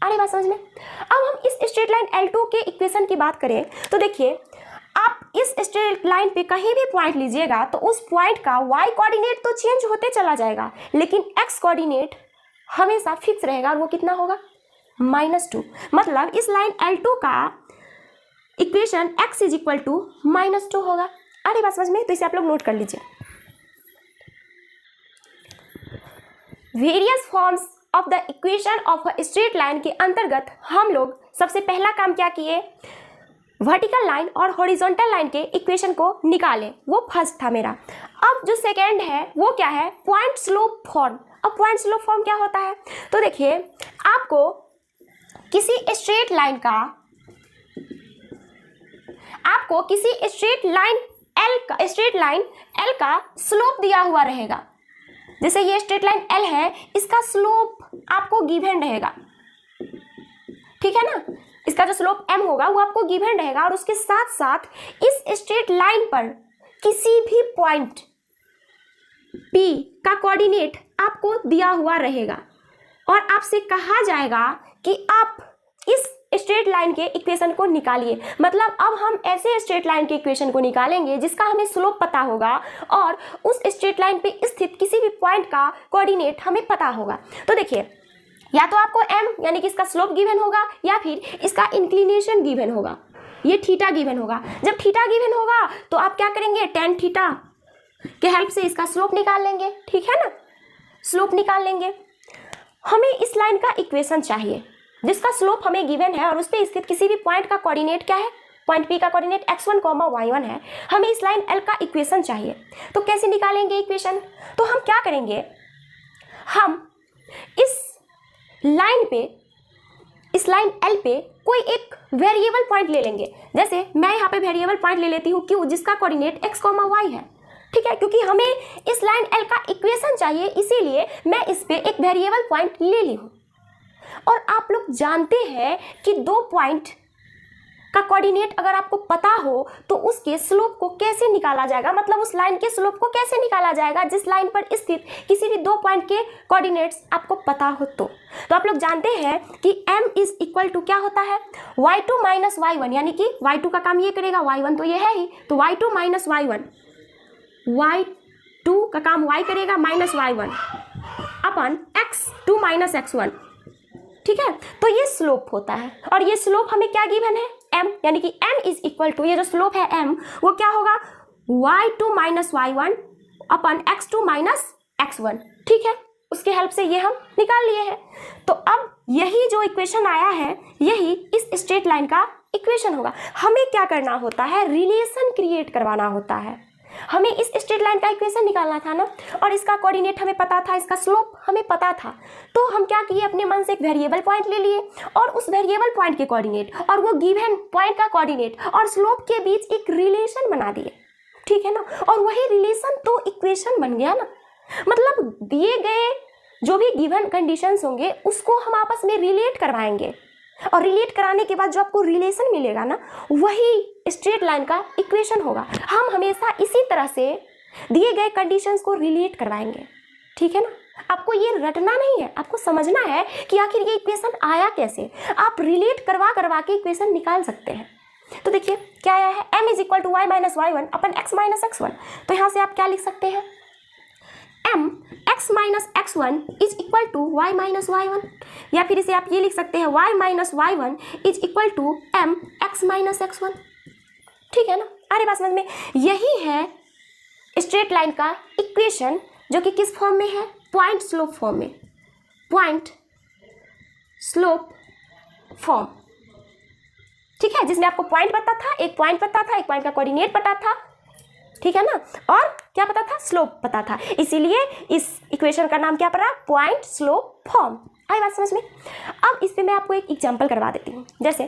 अरे बात समझ में। अब हम इस स्ट्रेट लाइन L2 के इक्वेशन की बात करें तो देखिए आप इस स्ट्रेट लाइन पे कहीं भी पॉइंट लीजिएगा तो उस पॉइंट का y कोऑर्डिनेट तो चेंज होते चला जाएगा, लेकिन x कोऑर्डिनेट हमेशा फिक्स रहेगा, और वो कितना होगा -2। मतलब इस लाइन L2 का इक्वेशन x = -2 होगा। अरे बात समझ में। तो इसे आप लोग नोट कर लीजिए। Various forms of the equation of a straight line के अंतर्गत हम लोग सबसे पहला काम क्या किए, वर्टिकल लाइन और हॉरिजॉन्टल लाइन के इक्वेशन को निकालें, वो फर्स्ट था मेरा। अब जो सेकेंड है वो क्या है, पॉइंट स्लोप फॉर्म। अब पॉइंट स्लोप फॉर्म क्या होता है, तो देखिए आपको किसी स्ट्रेट लाइन L का स्लोप दिया हुआ रहेगा। जैसे ये स्ट्रेट लाइन L है, इसका स्लोप आपको गिवन रहेगा, ठीक है ना। इसका जो स्लोप m होगा वो आपको गिवन रहेगा, और उसके साथ साथ इस स्ट्रेट लाइन पर किसी भी पॉइंट P का कोऑर्डिनेट आपको दिया हुआ रहेगा, और आपसे कहा जाएगा कि आप इस स्ट्रेट लाइन के इक्वेशन को निकालिए। मतलब अब हम ऐसे स्ट्रेट लाइन के इक्वेशन को निकालेंगे जिसका हमें स्लोप पता होगा और उस स्ट्रेट लाइन पे स्थित किसी भी पॉइंट का कोऑर्डिनेट हमें पता होगा। तो देखिए या तो आपको m यानी कि इसका स्लोप गिवन होगा, या फिर इसका इंक्लिनेशन गिवन होगा, ये थीटा गिवन होगा। जब थीटा गिवन होगा तो आप क्या करेंगे, tan थीटा के हेल्प से इसका स्लोप निकाल लेंगे, ठीक है ना। स्लोप निकाल लेंगे। हमें इस लाइन का इक्वेशन चाहिए जिसका स्लोप हमें गिवन है और उस पर स्थित किसी भी पॉइंट का कोऑर्डिनेट क्या है, पॉइंट P का कोऑर्डिनेट x1, y1 है। हमें इस लाइन L का इक्वेशन चाहिए। तो कैसे निकालेंगे इक्वेशन, तो हम क्या करेंगे, हम इस लाइन L पे कोई एक वेरिएबल पॉइंट ले लेंगे। जैसे मैं यहाँ पे वेरिएबल पॉइंट ले लेती हूँ Q, जिसका कोऑर्डिनेट x, y है, ठीक है। क्योंकि हमें इस लाइन L का इक्वेशन चाहिए, इसीलिए मैं इस पे एक वेरिएबल पॉइंट ले ली हूँ। और आप लोग जानते हैं कि दो पॉइंट का कोऑर्डिनेट अगर आपको पता हो तो उसके स्लोप को कैसे निकाला जाएगा, मतलब उस लाइन के स्लोप को कैसे निकाला जाएगा जिस लाइन पर स्थित किसी भी दो पॉइंट के कोऑर्डिनेट्स आपको पता हो। तो आप लोग जानते हैं कि m = क्या होता है, y2 - y1, यानी कि y2 का काम ये करेगा, y1 तो ये है ही, तो y2 - y1, y2 का काम y करेगा -y1 अपन x2 - x1, ठीक है। तो ये स्लोप होता है, और ये स्लोप हमें क्या गिवन है, m, यानी कि m = ये जो स्लोप है m वो क्या होगा, y2 - y1 upon x2 - x1, ठीक है। उसके हेल्प से ये हम निकाल लिए हैं। तो अब यही जो इक्वेशन आया है यही इस स्ट्रेट लाइन का इक्वेशन होगा। हमें क्या करना होता है, रिलेशन क्रिएट करवाना होता है। हमें इस स्ट्रेट लाइन का इक्वेशन निकालना था ना, और इसका कोऑर्डिनेट हमें पता था, इसका स्लोप हमें पता था। तो हम क्या किए, अपने मन से एक वेरिएबल पॉइंट ले लिए और उस वेरिएबल पॉइंट के कोऑर्डिनेट और वो गिवन पॉइंट का कोऑर्डिनेट और स्लोप के बीच एक रिलेशन बना दिए, ठीक है ना। और वही रिलेशन तो इक्वेशन बन गया ना। मतलब दिए गए जो भी गिवन कंडीशंस होंगे उसको हम आपस में रिलेट करवाएंगे, और रिलेट कराने के बाद जो आपको रिलेशन मिलेगा ना वही स्ट्रेट लाइन का इक्वेशन होगा। हम हमेशा इसी तरह से दिए गए कंडीशंस को रिलेट करवाएंगे, ठीक है ना। आपको ये रटना नहीं है, आपको समझना है कि आखिर ये इक्वेशन आया कैसे। आप रिलेट करवा करवा के इक्वेशन निकाल सकते हैं। तो देखिए क्या आया है, m is equal to y minus y one upon x minus x one. तो यहाँ से आप क्या लिख सकते हैं, m x minus x one is equal to y minus y one, या फिर इसे आप ये लिख सकते हैं y minus y one is equal to m x minus x one. ठीक है ना, आ रही बात समझ में। यही है स्ट्रेट लाइन का इक्वेशन, जो कि किस फॉर्म में है, पॉइंट स्लोप फॉर्म में, पॉइंट स्लोप फॉर्म। ठीक है, जिसमें आपको पॉइंट पता था, एक पॉइंट पता था, एक पॉइंट का कोऑर्डिनेट पता था, ठीक है ना, और क्या पता था, स्लोप पता था। इसीलिए इस इक्वेशन का नाम क्या पड़ा, पॉइंट स्लोप फॉर्म। आई बात समझ में। अब इस पे मैं आपको एक एग्जांपल करवा देती हूँ। जैसे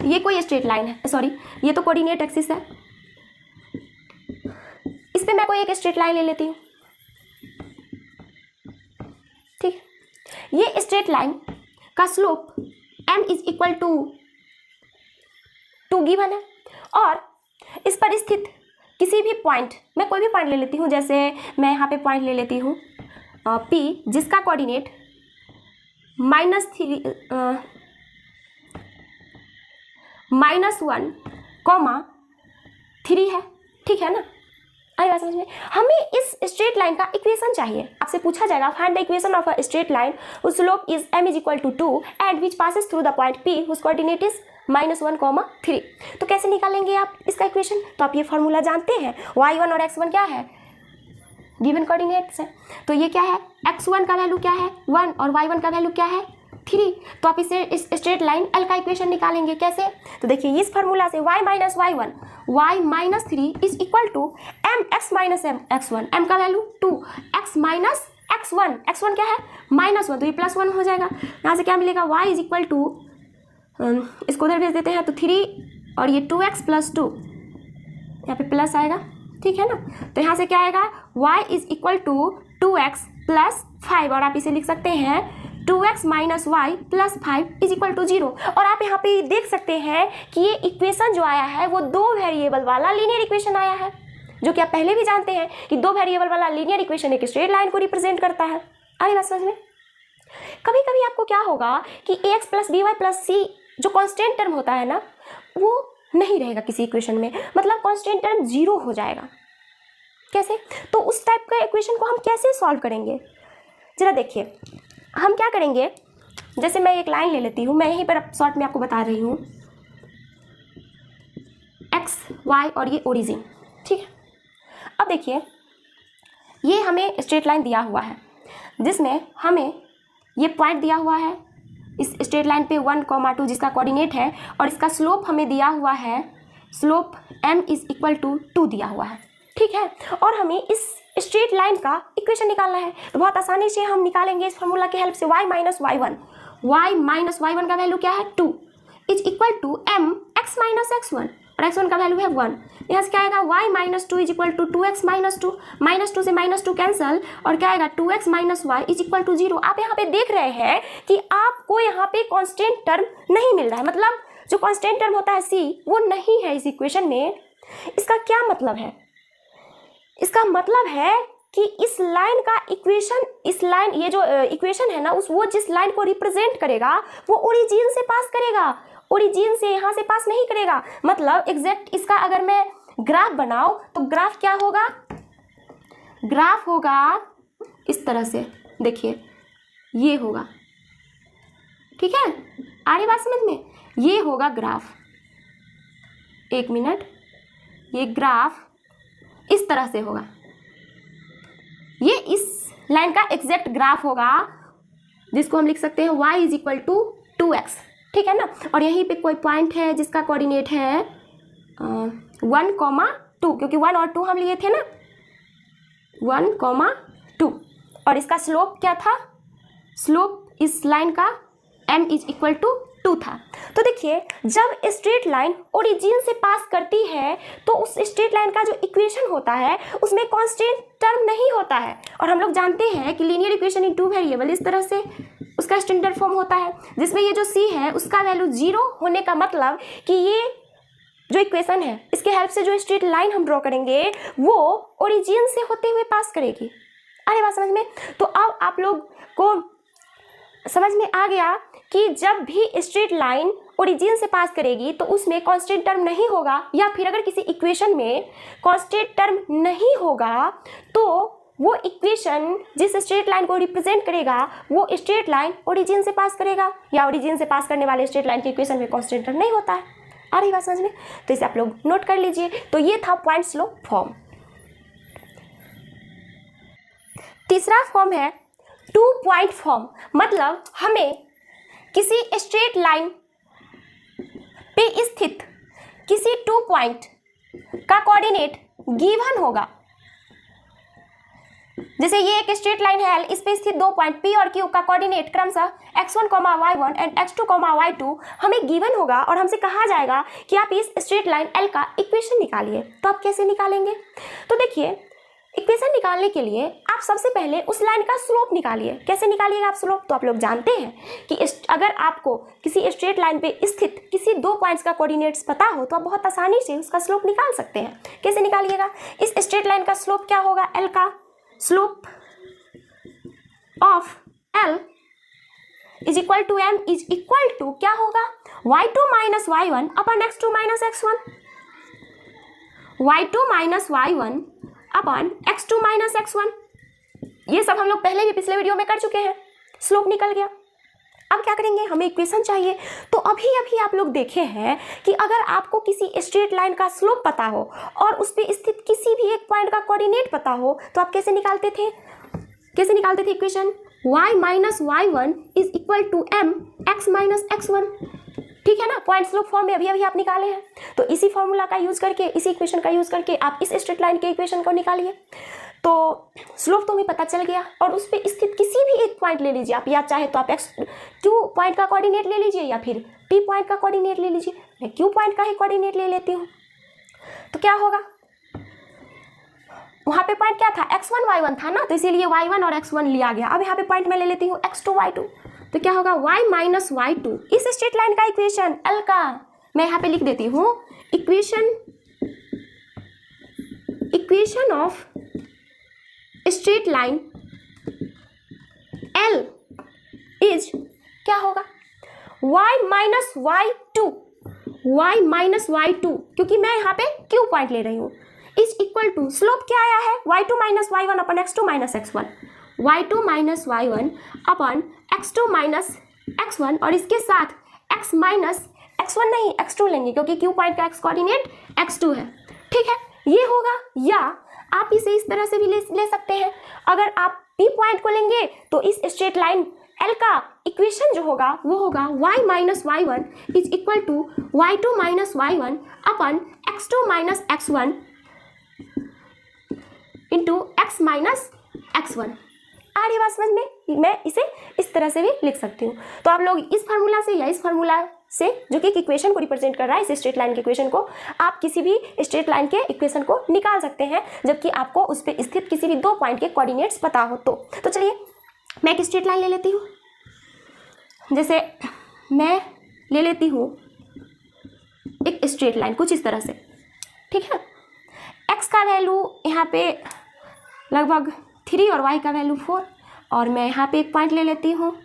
ये कोई स्ट्रेट लाइन है, सॉरी ये तो कोऑर्डिनेट एक्सिस है, इस पे मैं कोई एक स्ट्रेट लाइन ले लेती हूँ। ठीक, ये स्ट्रेट लाइन का slope m is equal to 2 given है, और इस पर स्थित किसी भी पॉइंट, मैं कोई भी पॉइंट ले लेती हूँ, जैसे मैं यहाँ पे पॉइंट ले लेती हूँ P, जिसका कोऑर्डिनेट -1,3 है। ठीक है ना, अरे बात समझ में। हमें इस स्ट्रेट लाइन का इक्वेशन चाहिए। आपसे पूछा जाएगा find the equation of a straight line whose slope is m is equal to 2 and which passes through the point P whose coordinate is -1,3। तो कैसे निकालेंगे आप इसका इक्वेशन, तो आप ये फॉर्मूला जानते हैं, y1 और x1 क्या है, गिवन कोऑर्डिनेट्स है। तो ये क्या है, x1 का वैल्यू क्या है 1 और y1 का वैल्यू क्या है 3। तो आप इसे इस स्ट्रेट लाइन L का इक्वेशन निकालेंगे कैसे, तो देखिए इस फॉर्मूला से y minus y one y minus 3 is equal to m x minus m x1, m का value 2, x minus x1, x1 क्या है -1, तो ये +1 हो जाएगा। यहाँ से क्या मिलेगा, y इज इक्वल टू, इसको उधर भेज देते हैं, तो 3 और ये 2x प्लस 2, यहाँ पे प्लस आएगा। ठीक है ना, तो यहाँ से क्या आएगा, y is equal to 2x plus 5, और आप इसे लिख सकते हैं 2x minus y plus 5 is equal to 0। और आप यहाँ पे देख सकते हैं कि ये इक्वेशन जो आया है वो 2 वेरिएबल वाला लीनियर इक्वेशन आया है, जो कि आप पहले भी जानते हैं कि 2 वेरिएबल वाला लीनियर इक्वेशन एक स्ट्रेट लाइन को रिप्रेजेंट करता है। आई बात समझ में। कभी कभी आपको क्या होगा कि ax plus b y plus c जो कॉन्स्टेंट टर्म होता है ना, वो नहीं रहेगा किसी इक्वेशन में, मतलब कॉन्स्टेंट टर्म 0 हो जाएगा। कैसे, तो उस टाइप का इक्वेशन को हम कैसे सॉल्व करेंगे, जरा देखिए। हम क्या करेंगे, जैसे मैं एक लाइन ले लेती हूँ, मैं यहीं पर शॉर्ट में आपको बता रही हूँ, x y और ये ओरिजिन। ठीक है, अब देखिए ये हमें स्ट्रेट लाइन दिया हुआ है, जिसमें हमें ये पॉइंट दिया हुआ है इस स्ट्रेट लाइन पे 1,2 जिसका कोऑर्डिनेट है, और इसका स्लोप हमें दिया हुआ है, slope m is equal to 2 दिया हुआ है। ठीक है, और हमें इस स्ट्रेट लाइन का इक्वेशन निकालना है, तो बहुत आसानी से हम निकालेंगे इस फॉर्मूला की हेल्प से। y माइनस वाई वन का वैल्यू क्या है 2 is equal to m x minus x1, और x1 का वैल्यू है 1। यहाँ से क्या आएगा, y minus 2 is equal to 2x minus 2, -2 से -2 कैंसल, और क्या आएगा 2x minus y is equal to 0। आप यहाँ पे देख रहे हैं कि आपको यहाँ पे कॉन्स्टेंट टर्म नहीं मिल रहा है, मतलब जो कॉन्स्टेंट टर्म होता है c वो नहीं है इस इक्वेशन में। इसका क्या मतलब है, इसका मतलब है कि इस लाइन का इक्वेशन, इस लाइन, ये जो इक्वेशन है ना, वो जिस लाइन को रिप्रेजेंट करेगा वो ओरिजिन से पास करेगा, ओरिजिन से यहाँ से पास नहीं करेगा। मतलब एग्जैक्ट इसका अगर मैं ग्राफ बनाऊं तो ग्राफ क्या होगा, ग्राफ होगा इस तरह से, देखिए ये होगा। ठीक है, आ रही बात समझ में, ये होगा ग्राफ, एक मिनट, ये ग्राफ इस तरह से होगा, ये इस लाइन का एग्जैक्ट ग्राफ होगा, जिसको हम लिख सकते हैं y is equal to 2x। ठीक है ना, और यहीं पे कोई पॉइंट है जिसका कोऑर्डिनेट है 1,2, क्योंकि 1 और 2 हम लिए थे ना, 1,2, और इसका स्लोप क्या था, स्लोप इस लाइन का m इज इक्वल टू 2 था। तो देखिए जब स्ट्रेट लाइन ओरिजिन से पास करती है तो उस स्ट्रेट लाइन का जो इक्वेशन होता है उसमें कांस्टेंट टर्म नहीं होता है, और हम लोग जानते हैं कि लीनियर इक्वेशन इन 2 वेरिएबल इस तरह से उसका स्टैंडर्ड फॉर्म होता है, जिसमें ये जो c है उसका वैल्यू 0 होने का मतलब कि ये जो इक्वेशन है इसके हेल्प से जो स्ट्रेट लाइन हम ड्रॉ करेंगे वो ओरिजिन से होते हुए पास करेगी। अरे बात समझ में। तो अब आप लोग को समझ में आ गया कि जब भी स्ट्रेट लाइन ओरिजिन से पास करेगी तो उसमें कांस्टेंट टर्म नहीं होगा, या फिर अगर किसी इक्वेशन में कांस्टेंट टर्म नहीं होगा तो वो इक्वेशन जिस स्ट्रेट लाइन को रिप्रेजेंट करेगा वो स्ट्रेट लाइन ओरिजिन से पास करेगा, या ओरिजिन से पास करने वाले स्ट्रेट लाइन के इक्वेशन में कांस्टेंट टर्म नहीं होता है। आ रही बात समझ में? तो इसे आप लोग नोट कर लीजिए। तो ये था पॉइंट स्लोप फॉर्म। तीसरा फॉर्म है 2 पॉइंट फॉर्म। मतलब हमें किसी स्ट्रेट लाइन पे स्थित किसी 2 पॉइंट का कोऑर्डिनेट गिवन होगा। जैसे ये एक स्ट्रेट लाइन है, इस पे स्थित 2 पॉइंट P और Q का कोऑर्डिनेट क्रमशः x1, y1 and x2, y2 हमें गिवन होगा और हमसे कहा जाएगा कि आप इस स्ट्रेट लाइन L का इक्वेशन निकालिए। तो आप कैसे निकालेंगे? तो देखिए, इक्वेशन निकालने के लिए आप सबसे पहले उस लाइन का स्लोप निकालिए। कैसे निकालिएगा आप स्लोप? तो आप लोग जानते हैं कि अगर आपको किसी स्ट्रेट लाइन पे स्थित किसी 2 पॉइंट्स का कोऑर्डिनेट्स पता हो तो आप बहुत आसानी से उसका स्लोप निकाल सकते हैं। कैसे निकालिएगा? इस स्ट्रेट लाइन का स्लोप क्या होगा? L का slope of L is equal to M is equal to क्या होगा? y2 minus y1 upon x2 minus x1, y2 minus y1 upon x2 minus x1। ये सब हम लोग पहले भी पिछले वीडियो में कर चुके हैं। स्लोप निकल गया। अब क्या करेंगे? हमें इक्वेशन चाहिए। तो अभी आप लोग देखे हैं कि अगर आपको किसी स्ट्रेट लाइन का स्लोप पता हो और उस पर स्थित किसी भी एक पॉइंट का कोऑर्डिनेट पता हो तो आप कैसे निकालते थे? Equation? y minus y1 is equal to m x minus x1। ठीक है ना? पॉइंट स्लोप फॉर्म में अभी आप निकाले हैं। तो इसी फॉर्मूला का यूज करके, इसी इक्वेशन का यूज करके आप इस स्ट्रेट लाइन के इक्वेशन को निकालिए। तो स्लोप तो हमें पता चल गया और उस पर स्थित किसी भी एक पॉइंट ले लीजिए आप, या चाहे तो आप Q पॉइंट का कोऑर्डिनेट ले लीजिए या फिर P पॉइंट का कोऑर्डिनेट ले लीजिए। मैं Q पॉइंट का ही कोऑर्डिनेट ले लेती हूँ। तो क्या होगा? वहाँ पे पॉइंट क्या था? x1 y1 था ना, तो इसीलिए y1 और x1 लिया गया। अब यहाँ पे पॉइंट मैं ले लेती हूँ x2 y2। तो क्या होगा? y माइनस y2 इस स्ट्रेट लाइन का इक्वेशन L का मैं यहाँ पे लिख देती हूँ। Equation of straight line L is क्या होगा? y माइनस y2 क्योंकि मैं यहाँ पे Q पॉइंट ले रही हूँ, इज इक्वल टू स्लोप क्या आया है? y2 minus y1 upon x2 minus x1, y2 minus y1 upon x2 minus x1 और इसके साथ x माइनस x1 नहीं x2 लेंगे क्योंकि Q पॉइंट का x कोऑर्डिनेट x2 है। ठीक है, ये होगा। या आप इसे इस तरह से भी ले सकते हैं। अगर आप P पॉइंट को लेंगे तो इस स्ट्रेट लाइन L का इक्वेशन जो होगा वो होगा y minus y1 is equal to y2 minus y1 upon x2 minus x1 into x minus x1। आ रही बात समझ में? मैं इसे इस तरह से भी लिख सकती हूँ। तो आप लोग इस फार्मूला से या इस फार्मूला से, जो कि एक इक्वेशन को रिप्रेजेंट कर रहा है, इस स्ट्रेट लाइन के इक्वेशन को आप किसी भी स्ट्रेट लाइन के इक्वेशन को निकाल सकते हैं जबकि आपको उस पर स्थित किसी भी 2 पॉइंट के कोऑर्डिनेट्स पता हो तो चलिए मैं एक स्ट्रेट लाइन ले लेती हूँ। जैसे मैं ले लेती हूँ एक स्ट्रेट लाइन कुछ इस तरह से। ठीक है, x का वैल्यू यहाँ पे लगभग 3 और y का वैल्यू 4 और मैं यहाँ पे एक पॉइंट ले लेती हूँ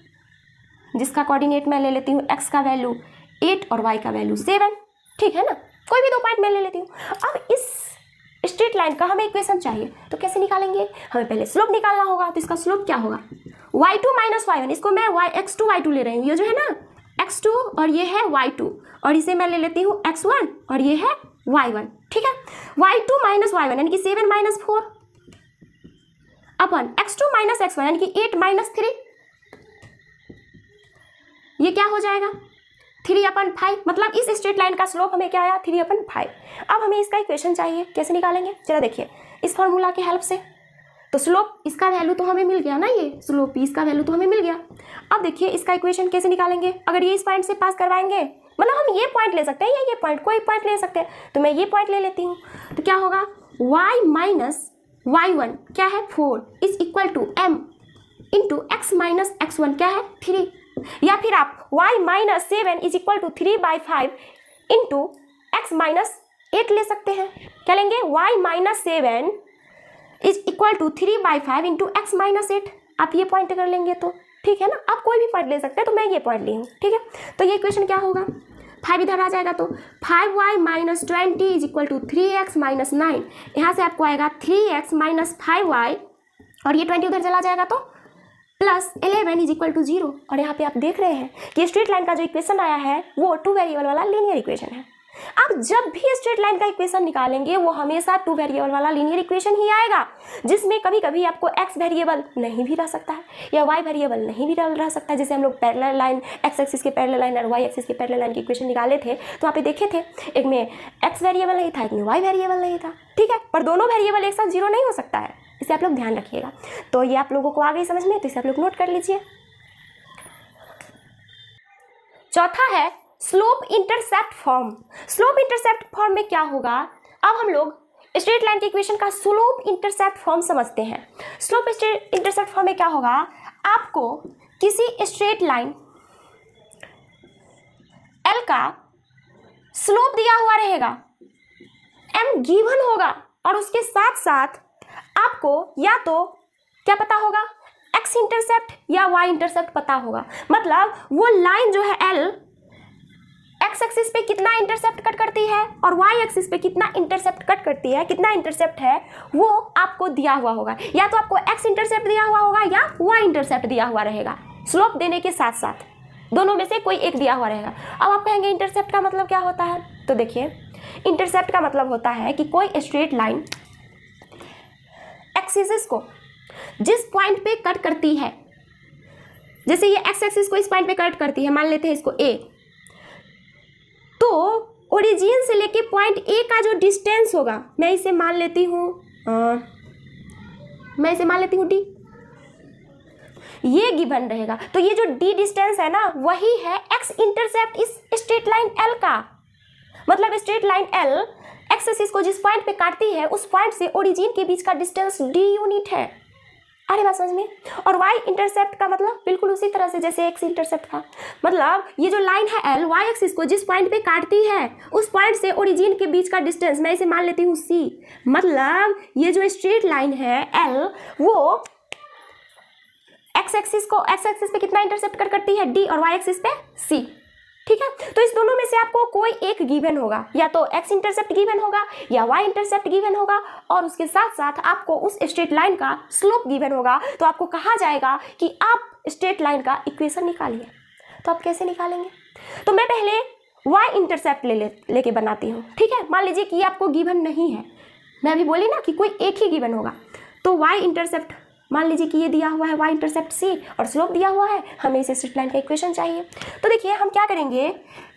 जिसका कोऑर्डिनेट मैं ले लेती हूँ x का वैल्यू 8 और y का वैल्यू 7। ठीक है ना? कोई भी 2 पॉइंट मैं ले लेती हूँ। अब इस स्ट्रेट लाइन का हमें इक्वेशन चाहिए तो कैसे निकालेंगे? हमें पहले स्लोप निकालना होगा। तो इसका स्लोप क्या होगा? y2 माइनस y1, इसको मैं x2 y2 ले रही हूँ, ये जो है ना x2 और ये है y2 और इसे मैं ले लेती हूँ x1 और ये है y1। ठीक है, y2 माइनस y1 यानी कि 7 माइनस 4 अपन x2 माइनस x1 यानी कि 8 माइनस 3, ये क्या हो जाएगा? 3/5। मतलब इस स्ट्रेट लाइन का स्लोप हमें क्या आया? 3/5। अब हमें इसका इक्वेशन चाहिए, कैसे निकालेंगे? चलो देखिए इस फॉर्मूला की हेल्प से। तो स्लोप इसका वैल्यू तो हमें मिल गया ना, ये स्लोप इसका वैल्यू तो हमें मिल गया। अब देखिए इसका इक्वेशन कैसे निकालेंगे? अगर ये इस पॉइंट से पास करवाएंगे, मतलब हम ये पॉइंट ले सकते हैं या ये पॉइंट, कोई पॉइंट ले सकते हैं, तो मैं ये पॉइंट ले लेती हूँ। तो क्या होगा? y माइनस y1 क्या है? 4 is equal to m into x minus x1 क्या है? 3। या फिर आप y minus 7 is equal to 3/5 into x minus 8 ले सकते हैं। क्या लेंगे? y minus 7 is equal to 3/5 into x minus 8। आप ये पॉइंट अगर लेंगे तो ठीक है ना, आप कोई भी पॉइंट ले सकते हैं, तो मैं ये पॉइंट ली हूँ। ठीक है, तो ये इक्वेशन क्या होगा? 5 इधर आ जाएगा तो 5y minus 20 is equal to 3x minus 9। यहाँ से आपको आएगा 3x माइनस 5y और ये 20 उधर चला जाएगा तो प्लस 11 इज इक्वल टू 0। और यहाँ पे आप देख रहे हैं कि स्ट्रेट लाइन का जो इक्वेशन आया है वो 2 वेरिएबल वाला लीनियर इक्वेशन है। आप जब भी स्ट्रेट लाइन का इक्वेशन निकालेंगे वो हमेशा 2 वेरिएबल वाला लीनियर इक्वेशन ही आएगा, जिसमें कभी कभी आपको x वेरिएबल नहीं भी रह सकता है या y वेरिएबल नहीं भी रह सकता है। जैसे हम लोग पैरेलल लाइन x एक्सिस के पैरेलल लाइन और y एक्सिस के पैरेलल लाइन की इक्वेशन निकाले थे तो वहाँ पे देखे थे एक में x वेरिएबल नहीं था, एक में y वेरिएबल नहीं था, ठीक है, पर दोनों वेरिएबल एक साथ 0 नहीं हो सकता है, इसे आप लोग ध्यान रखिएगा। तो ये आप लोगों को आ गई समझ में, तो इसे आप लोग नोट कर लीजिए। चौथा है slope intercept form. Slope intercept form में क्या होगा, अब हम लोग स्ट्रेट लाइन की इक्वेशन का स्लोप इंटरसेप्ट फॉर्म समझते हैं। स्लोप इंटरसेप्ट फॉर्म में क्या होगा, आपको किसी स्ट्रेट लाइन L का स्लोप दिया हुआ रहेगा, M गिवन होगा और उसके साथ साथ आपको या तो क्या पता होगा, x इंटरसेप्ट या y इंटरसेप्ट पता होगा। मतलब वो लाइन जो है L x एक्सिस पे कितना इंटरसेप्ट कट करती है और y एक्सिस पे कितना इंटरसेप्ट कट करती है, कितना इंटरसेप्ट है वो आपको दिया हुआ होगा। या तो आपको x इंटरसेप्ट दिया हुआ होगा या y इंटरसेप्ट दिया हुआ रहेगा, स्लोप देने के साथ साथ दोनों में से कोई एक दिया हुआ रहेगा। अब आप कहेंगे इंटरसेप्ट का मतलब क्या होता है, तो देखिए इंटरसेप्ट का मतलब होता है कि कोई स्ट्रेट लाइन एक्सिस को जिस पॉइंट पे कट करती है, जैसे ये x एक्सिस को इस पॉइंट पे कट करती है, मान लेते हैं इसको A, तो ओरिजिन से लेके पॉइंट A का जो डिस्टेंस होगा, मैं इसे मान लेती हूँ D, ये गिवन रहेगा। तो ये जो D डिस्टेंस है ना वही है x इंटरसेप्ट इस स्ट्रेट लाइन L का। मतलब straight line L x axis को जिस पॉइंट पे काटती है उस पॉइंट से ओरिजिन के बीच का डिस्टेंस d यूनिट है। अरे बात समझ में। और y इंटरसेप्ट का मतलब बिल्कुल उसी तरह से जैसे x इंटरसेप्ट था, मतलब ये जो लाइन है L y एक्सिस को जिस पॉइंट पे काटती है उस पॉइंट से ओरिजिन के बीच का डिस्टेंस, मैं इसे मान लेती हूँ c। मतलब ये जो स्ट्रेट लाइन है L वो x एक्सिस पे कितना इंटरसेप्ट करती है d और y एक्सिस पे c, ठीक है। तो इस दोनों में से आपको कोई एक गिवन होगा, या तो x इंटरसेप्ट गिवन होगा या y इंटरसेप्ट गिवन होगा और उसके साथ साथ आपको उस स्ट्रेट लाइन का स्लोप गिवन होगा। तो आपको कहा जाएगा कि आप स्ट्रेट लाइन का इक्वेशन निकालिए। तो आप कैसे निकालेंगे, तो मैं पहले y इंटरसेप्ट लेके बनाती हूँ, ठीक है। मान लीजिए कि आपको गिवन नहीं है, मैं अभी बोली ना कि कोई एक ही गिवन होगा, तो y इंटरसेप्ट मान लीजिए कि ये दिया हुआ है y इंटरसेप्ट c और स्लोप दिया हुआ है, हमें इसे स्ट्रेट लाइन का इक्वेशन चाहिए। तो देखिए हम क्या करेंगे,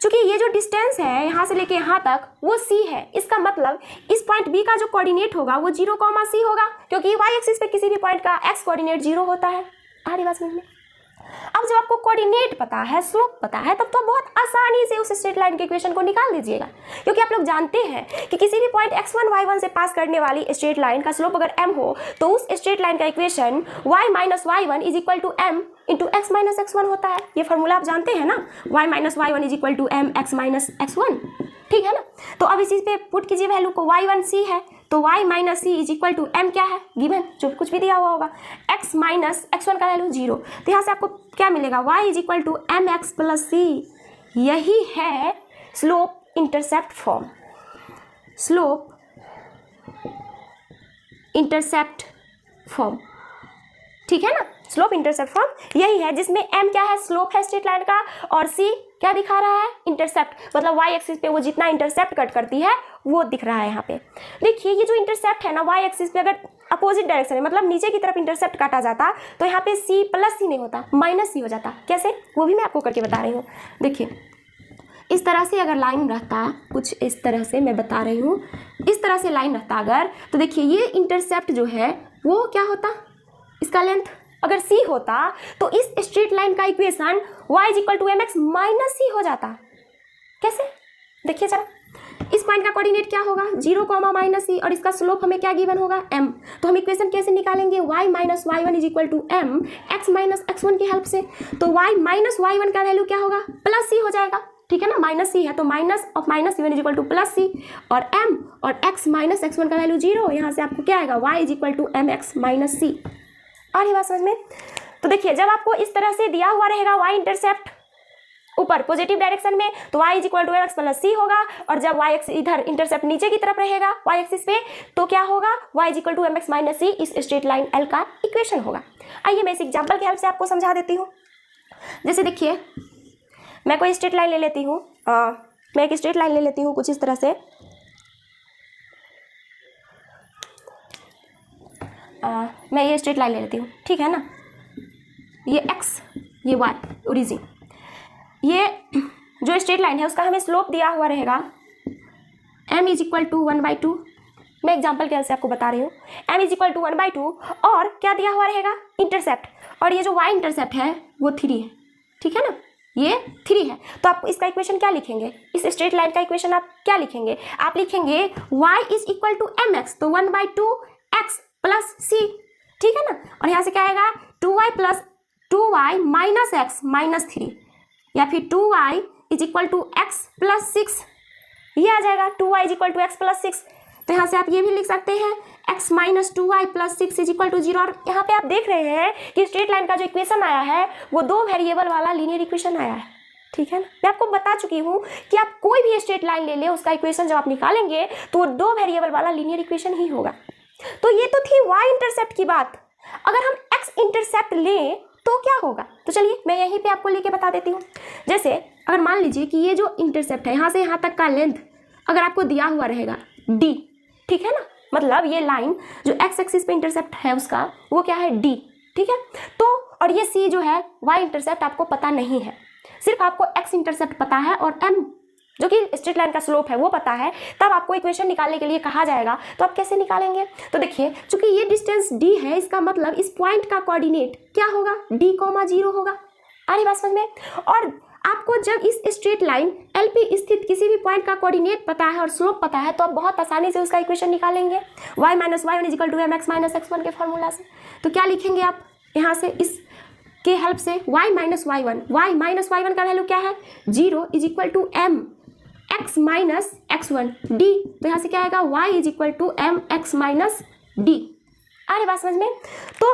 क्योंकि ये जो डिस्टेंस है यहाँ से लेके यहाँ तक वो c है, इसका मतलब इस पॉइंट b का जो कोऑर्डिनेट होगा वो 0, c होगा, क्योंकि y एक्सिस पे किसी भी पॉइंट का x कोऑर्डिनेट 0 होता है। आ रही बात समझ में। अब जब आपको कोऑर्डिनेट पता है, स्लोप पता है, तब तो बहुत आसानी से उस स्ट्रेट लाइन के इक्वेशन को निकाल दीजिएगा, क्योंकि आप लोग जानते हैं कि किसी भी पॉइंट x1 y1 से पास करने वाली स्ट्रेट लाइन का स्लोप अगर m हो तो उस स्ट्रेट लाइन का equation y minus y1 is equal to m into x minus x1 होता है। ये फॉर्मूला आप जानते हैं ना, y minus y1 is equal to m x minus x1, ठीक है ना। तो अब इसी पे पुट कीजिए वैल्यू को, y1 c है तो y minus c is equal to m क्या है, गिवन जो कुछ भी दिया हुआ होगा, x माइनस x1 का वैल्यू 0। तो यहाँ से आपको क्या मिलेगा, y is equal to m x plus c. यही है slope intercept form, slope intercept form, ठीक है ना। स्लोप इंटरसेप्ट फॉर्म यही है जिसमें m क्या है, स्लोप है स्ट्रेट लाइन का, और c क्या दिखा रहा है, इंटरसेप्ट, मतलब y एक्सिस पे वो जितना इंटरसेप्ट कट करती है वो दिख रहा है यहाँ पे। देखिए ये जो इंटरसेप्ट है ना y एक्सिस पे अगर अपोजिट डायरेक्शन में, मतलब नीचे की तरफ इंटरसेप्ट काटा जाता तो यहाँ पे c प्लस c नहीं होता, माइनस c हो जाता। कैसे, वो भी मैं आपको करके बता रही हूँ। देखिए इस तरह से अगर लाइन रहता, कुछ इस तरह से मैं बता रही हूँ, इस तरह से लाइन रहता अगर, तो देखिए ये इंटरसेप्ट जो है वो क्या होता, इसका लेंथ अगर c होता तो इस स्ट्रेट लाइन का equation y is equal to m x minus c हो जाता। कैसे, देखिए जरा, इस पॉइंट का कोऑर्डिनेट क्या होगा, 0, माइनस सी, और इसका स्लोप हमें क्या गिवन होगा, m। तो हम इक्वेशन कैसे निकालेंगे, y minus y1 is equal to m x minus x1 की हेल्प से। तो y माइनस y1 का वैल्यू क्या होगा, प्लस c हो जाएगा, ठीक है ना, माइनस सी है तो minus of minus c1 is equal two plus c, और m और x माइनस x1 का वैल्यू 0, यहाँ से आपको क्या आएगा, y is equal to m x minus c. आ रही बात समझ में। तो देखिए जब आपको इस तरह से दिया हुआ रहेगा y इंटरसेप्ट ऊपर पॉजिटिव डायरेक्शन में तो y is equal to mx plus c होगा, और जब y एक्स इधर इंटरसेप्ट नीचे की तरफ रहेगा y एक्सिस पे तो क्या होगा, y is equal to mx minus c इस स्ट्रेट लाइन L का इक्वेशन होगा। आइए मैं इस एग्जाम्पल की हेल्प से आपको समझा देती हूँ। जैसे देखिए मैं कोई स्ट्रेट लाइन ले लेती हूँ, मैं एक स्ट्रेट लाइन ले लेती हूँ कुछ इस तरह से, मैं ये स्ट्रेट लाइन ले लेती हूँ, ठीक है ना, ये x ये y ओरिजिन, ये जो स्ट्रेट लाइन है उसका हमें स्लोप दिया हुआ रहेगा m इज इक्वल टू 1/2, मैं एग्जाम्पल के हेल्प से आपको बता रही हूँ, m इज इक्वल टू 1/2, और क्या दिया हुआ रहेगा इंटरसेप्ट, और ये जो y इंटरसेप्ट है वो 3 है, ठीक है ना, ये 3 है। तो आप इसका इक्वेशन क्या लिखेंगे, इस स्ट्रेट लाइन का इक्वेशन आप क्या लिखेंगे, आप लिखेंगे y is equal to mx, तो 1/2 x प्लस सी, ठीक है ना, और यहाँ से क्या आएगा 2y plus 2y minus x minus 3, या फिर 2y is equal to x plus 6, ये आ जाएगा 2y is equal to x plus 6। तो यहाँ से आप ये भी लिख सकते हैं x minus 2y plus 6 is equal to 0, और यहाँ पे आप देख रहे हैं कि स्ट्रेट लाइन का जो इक्वेशन आया है वो 2 वेरिएबल वाला लीनियर इक्वेशन आया है, ठीक है ना। मैं आपको बता चुकी हूँ कि आप कोई भी स्ट्रेट लाइन ले ले उसका इक्वेशन जब आप निकालेंगे तो वो 2 वेरिएबल वाला लीनियर इक्वेशन ही होगा। तो ये तो थी y इंटरसेप्ट की बात, अगर हम x इंटरसेप्ट लें तो क्या होगा, तो चलिए मैं यहीं पे आपको लेके बता देती हूँ। जैसे अगर मान लीजिए कि ये जो इंटरसेप्ट है यहाँ से यहाँ तक का लेंथ अगर आपको दिया हुआ रहेगा d, ठीक है ना, मतलब ये लाइन जो x एक्सिस पे इंटरसेप्ट है उसका वो क्या है d, ठीक है। तो और ये c जो है y इंटरसेप्ट आपको पता नहीं है, सिर्फ आपको x इंटरसेप्ट पता है और m जो कि स्ट्रेट लाइन का स्लोप है वो पता है, तब आपको इक्वेशन निकालने के लिए कहा जाएगा। तो आप कैसे निकालेंगे, तो देखिए चूंकि ये डिस्टेंस d है इसका मतलब इस पॉइंट का कोऑर्डिनेट क्या होगा, d, 0 होगा। आ रही बात समझ में। और आपको जब इस स्ट्रेट लाइन L पे स्थित किसी भी पॉइंट का कोऑर्डिनेट पता है और स्लोप पता है तो आप बहुत आसानी से उसका इक्वेशन निकालेंगे y minus y one is equal to mx minus x1 के फॉर्मूला से। तो क्या लिखेंगे आप यहाँ से इस के हेल्प से y माइनस y1 का वैल्यू क्या है 0 is equal to m x minus x1 d, तो यहाँ से क्या आएगा y is equal to m x minus d। आ रही बात समझ में। तो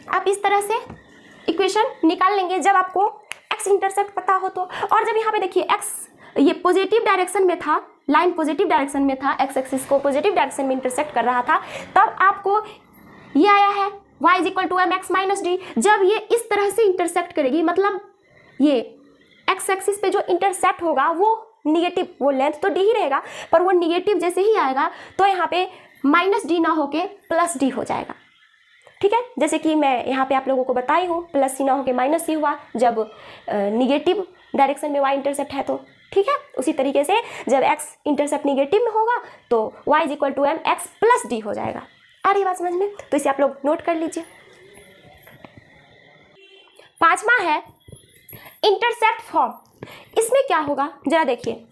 आप इस तरह से इक्वेशन निकाल लेंगे जब आपको x इंटरसेप्ट पता हो तो। और जब यहाँ पे देखिए x ये पॉजिटिव डायरेक्शन में था, लाइन पॉजिटिव डायरेक्शन में था, x एक्सिस को पॉजिटिव डायरेक्शन में इंटरसेक्ट कर रहा था, तब आपको ये आया है y is equal to m x minus d। जब ये इस तरह से इंटरसेक्ट करेगी मतलब ये x एक्सिस पे जो इंटरसेप्ट होगा वो निगेटिव, वो लेंथ तो d ही रहेगा पर वो निगेटिव जैसे ही आएगा तो यहाँ पे माइनस d ना होके प्लस d हो जाएगा, ठीक है। जैसे कि मैं यहाँ पे आप लोगों को बताई हूँ प्लस सी ना होके माइनस सी हुआ जब निगेटिव डायरेक्शन में y इंटरसेप्ट है तो, ठीक है। उसी तरीके से जब x इंटरसेप्ट निगेटिव में होगा तो y is equal to m x plus d हो जाएगा। आ रही बात समझ में। तो इसे आप लोग नोट कर लीजिए। 5वां है इंटरसेप्ट फॉर्म। इसमें क्या होगा जरा देखिए,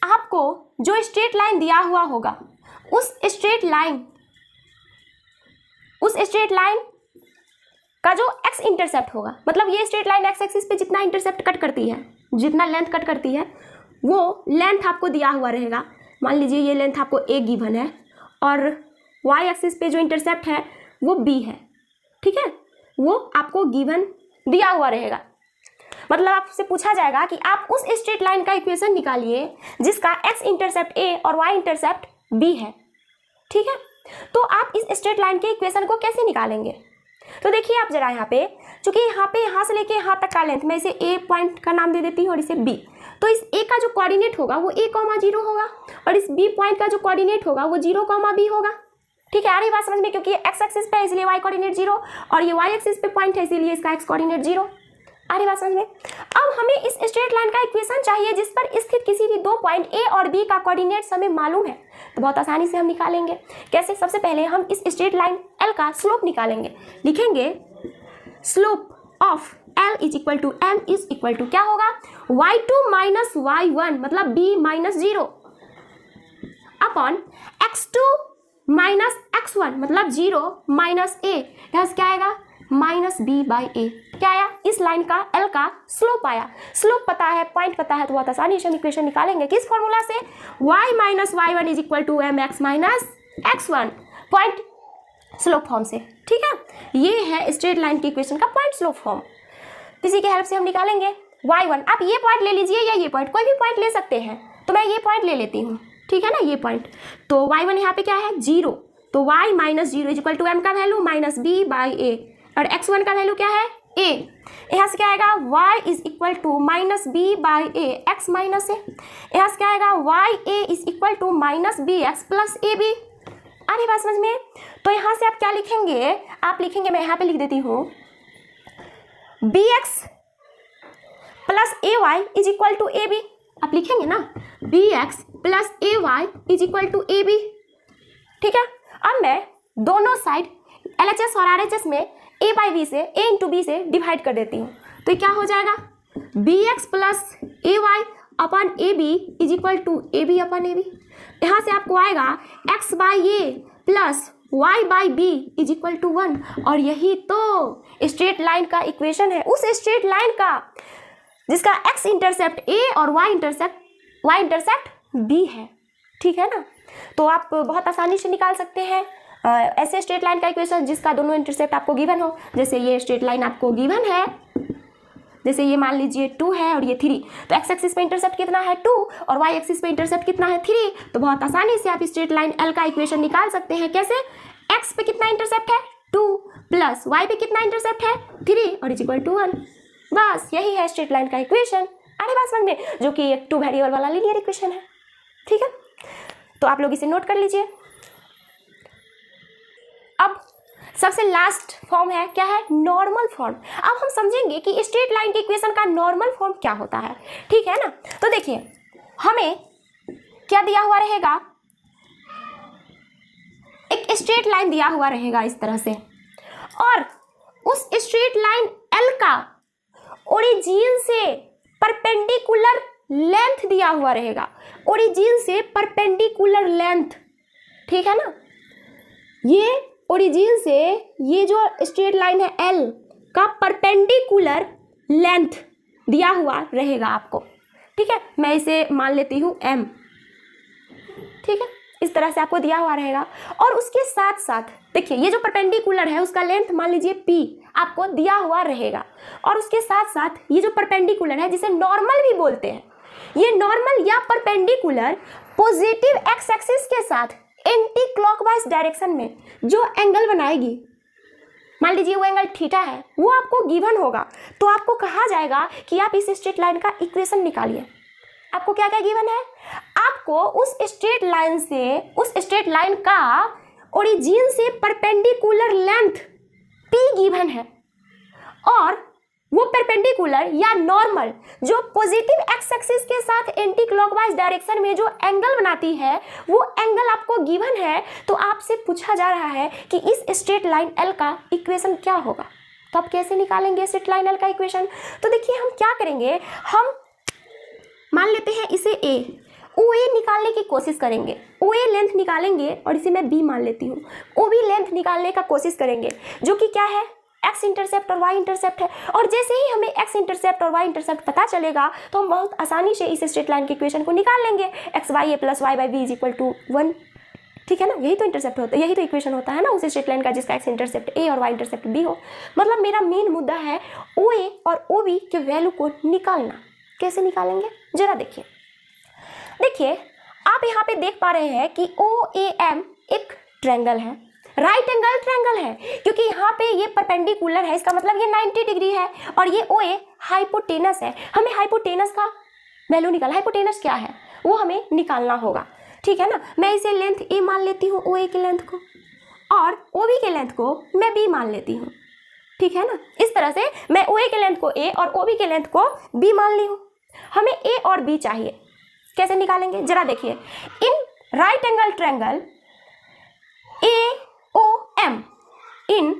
आपको जो स्ट्रेट लाइन दिया हुआ होगा उस स्ट्रेट लाइन का जो x इंटरसेप्ट होगा, मतलब ये स्ट्रेट लाइन x एक्सिस पे जितना इंटरसेप्ट कट करती है, जितना लेंथ कट करती है वो लेंथ आपको दिया हुआ रहेगा। मान लीजिए ये लेंथ आपको a गिवन है और y एक्सिस पे जो इंटरसेप्ट है वो b है, ठीक है, वो आपको गिवन दिया हुआ रहेगा। मतलब आपसे पूछा जाएगा कि आप उस स्ट्रेट लाइन का इक्वेशन निकालिए जिसका x इंटरसेप्ट a और y इंटरसेप्ट b है, ठीक है। तो आप इस स्ट्रेट लाइन के इक्वेशन को कैसे निकालेंगे, तो देखिए आप जरा यहाँ पे, चूंकि यहाँ से लेके यहाँ तक का लेंथ मैं इसे a पॉइंट का नाम दे देती हूँ और इसे b, तो इस a का जो कोऑर्डिनेट होगा वो a, 0 होगा और इस b पॉइंट का जो कोऑर्डिनेट होगा वो 0, b होगा, ठीक है। आ रही बात समझ में। क्योंकि ये x एक्सिस पे है इसलिए y कोऑर्डिनेट 0 और ये y एक्सिस पे पॉइंट है इसीलिए इसका x कोऑर्डिनेट 0। आ रही बात समझ में। अब हमें इस स्ट्रेट लाइन का इक्वेशन चाहिए जिस पर स्थित किसी भी 2 पॉइंट a और b का कोऑर्डिनेट्स हमें मालूम है, तो बहुत आसानी से हम निकालेंगे। कैसे, सबसे पहले हम इस स्ट्रेट लाइन L का स्लोप निकालेंगे। लिखेंगे slope of L is equal to m is equal to क्या होगा y2 माइनस y1 मतलब b minus 0 upon x2 minus x1 मतलब 0 माइनस a, यहाँ से क्या आएगा माइनस b बाई ए। क्या आया, इस लाइन का L का स्लोप आया। स्लोप पता है, पॉइंट पता है, तो बहुत आसानी से हम इक्वेशन निकालेंगे किस फॉर्मूला से, y minus y1 is equal to m x minus x1 point slope form से, ठीक है। ये है स्ट्रेट लाइन की इक्वेशन का पॉइंट स्लोप फॉर्म, इसी के हेल्प से हम निकालेंगे। y1, आप ये पॉइंट ले लीजिए या ये पॉइंट, कोई भी पॉइंट ले सकते हैं, तो मैं ये पॉइंट ले लेती हूँ, ठीक है ना, ये पॉइंट। तो y1 यहाँ पे क्या है 0, तो y minus 0 is equal to m का value minus b by a, और x1 का वैल्यू क्या है a। यहाँ से क्या आएगा y is equal to minus b by a, x minus a। यहाँ से क्या आएगा y a is equal to minus b x plus a b. आ रही बात समझ में? तो यहाँ से आप क्या लिखेंगे, आप लिखेंगे, मैं यहाँ पे लिख देती हूँ, b x plus a y is equal to a b. आप लिखेंगे ना b x plus a y is equal to a b, ठीक है। अब मैं दोनों साइड LHS और RHS में a बाई बी से a इंटू बी से डिवाइड कर देती हूँ, तो क्या हो जाएगा b x plus a y upon a b is equal to a b upon a b. यहाँ से आपको आएगा x by a plus y by b is equal to 1, और यही तो स्ट्रेट लाइन का इक्वेशन है, उस स्ट्रेट लाइन का जिसका x इंटरसेप्ट a और y इंटरसेप्ट b है, ठीक है ना। तो आप बहुत आसानी से निकाल सकते हैं ऐसे स्ट्रेट लाइन का इक्वेशन जिसका दोनों इंटरसेप्ट आपको गिवन हो। जैसे ये स्ट्रेट लाइन आपको गिवन है, जैसे ये मान लीजिए 2 है और ये 3, तो x एक्सिस पे इंटरसेप्ट कितना है 2 और y एक्सिस पे इंटरसेप्ट कितना है 3, तो बहुत आसानी से आप स्ट्रेट लाइन L का इक्वेशन निकाल सकते हैं। कैसे? x पे कितना इंटरसेप्ट है 2 प्लस y पे कितना इंटरसेप्ट है 3 और इज इक्वल टू 1। बस यही है स्ट्रेट लाइन का इक्वेशन। आगे बात समझ में, जो कि एक 2 वेरिएबल वाला लीनियर इक्वेशन है, ठीक है। तो आप लोग इसे नोट कर लीजिए। अब सबसे लास्ट फॉर्म है, क्या है? Normal form. अब हम समझेंगे कि स्ट्रेट लाइन के इक्वेशन का नॉर्मल फॉर्म क्या होता है, ठीक है ना। तो देखिए हमें क्या दिया हुआ रहेगा, एक स्ट्रेट लाइन दिया हुआ रहेगा इस तरह से, और उस स्ट्रेट लाइन L का ओरिजिन से परपेंडिकुलर लेंथ दिया हुआ रहेगा, ओरिजिन से परपेंडिकुलर लेंथ, ठीक है ना। ये ओरिजिन से ये जो स्ट्रेट लाइन है L का परपेंडिकुलर लेंथ दिया हुआ रहेगा आपको, ठीक है। मैं इसे मान लेती हूँ m, ठीक है। इस तरह से आपको दिया हुआ रहेगा, और उसके साथ साथ देखिए ये जो परपेंडिकुलर है उसका लेंथ मान लीजिए p आपको दिया हुआ रहेगा, और उसके साथ साथ ये जो परपेंडिकुलर है जिसे नॉर्मल भी बोलते हैं, ये नॉर्मल या परपेंडिकुलर पॉजिटिव x एक्सिस के साथ एंटी क्लॉकवाइज डायरेक्शन में जो एंगल बनाएगी, मान लीजिए वो एंगल थीटा है, वो आपको गिवन होगा, तो आपको कहा जाएगा कि आप इस स्ट्रेट लाइन का इक्वेशन निकालिए। आपको क्या क्या गिवन है? आपको उस स्ट्रेट लाइन से, उस स्ट्रेट लाइन का ओरिजिन से परपेंडिकुलर लेंथ p गिवन है, और वो परपेंडिकुलर या नॉर्मल जो पॉजिटिव x एक्सिस के साथ एंटी क्लॉकवाइज डायरेक्शन में जो एंगल बनाती है वो एंगल आपको गिवन है। तो आपसे पूछा जा रहा है कि इस स्ट्रेट लाइन L का इक्वेशन क्या होगा, तो आप कैसे निकालेंगे स्ट्रेट लाइन L का इक्वेशन? तो देखिए हम क्या करेंगे, हम मान लेते हैं इसे a, OA निकालने की कोशिश करेंगे, OA लेंथ निकालेंगे, और इसे मैं B मान लेती हूँ। OB लेंथ निकालने का कोशिश करेंगे, जो कि क्या है x इंटरसेप्ट और y इंटरसेप्ट है, और जैसे ही हमें x इंटरसेप्ट और y इंटरसेप्ट पता चलेगा तो हम बहुत आसानी से इस स्ट्रेट लाइन के इक्वेशन को निकाल लेंगे, x by a plus y by b is equal to 1, ठीक है ना। यही तो इंटरसेप्ट होता है, यही तो इक्वेशन होता है ना उस स्ट्रेट लाइन का जिसका x इंटरसेप्ट a और y इंटरसेप्ट b हो। मतलब मेरा मेन मुद्दा है OA और OB के वैल्यू को निकालना। कैसे निकालेंगे जरा देखिए। देखिए आप यहाँ पे देख पा रहे हैं कि OAM एक ट्रायंगल है, राइट एंगल ट्रायंगल है, क्योंकि यहाँ पे ये परपेंडिकुलर है, इसका मतलब ये 90 डिग्री है, और ये OA हाइपोटेनस है। हमें हाइपोटेनस का वैल्यू निकालना, हाइपोटेनस क्या है वो हमें निकालना होगा, ठीक है ना। मैं इसे लेंथ A मान लेती हूँ OA की लेंथ को, और OB के लेंथ को मैं B मान लेती हूँ, ठीक है ना। इस तरह से मैं OA के लेंथ को A और OB के लेंथ को B मान ली हूँ। हमें A और B चाहिए, कैसे निकालेंगे जरा देखिए। इन राइट एंगल ट्रायंगल AOM, इन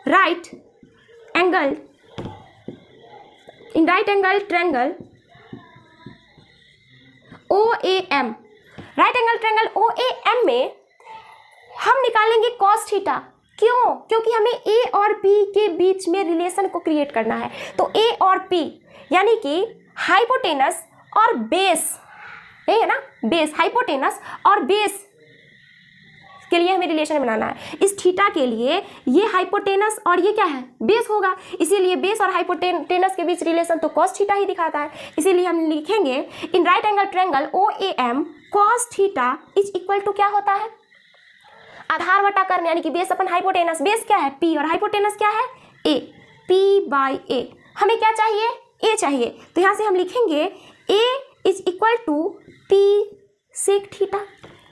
right angle triangle OAM, right angle triangle OAM में हम निकालेंगे cos थीटा। क्यों? क्योंकि हमें A और B के बीच में रिलेशन को क्रिएट करना है। तो A और P यानी कि हाइपोटेनस और बेस, है ना, बेस, हाइपोटेनस और बेस के लिए हमें रिलेशन बनाना है। इस थीटा के लिए ये हाइपोटेनस और ये क्या है, बेस होगा, इसीलिए बेस और हाइपोटेनस के बीच रिलेशन तो कॉस थीटा ही दिखाता है। इसीलिए हम लिखेंगे in right angle triangle OAM cos theta is equal to क्या होता है, आधार बटा कर्ण यानी कि बेस अपन हाइपोटेनस, बेस क्या है P और हाइपोटेनस क्या है A, P/A। हमें क्या चाहिए, A चाहिए, तो यहाँ से हम लिखेंगे A is equal to P sec theta.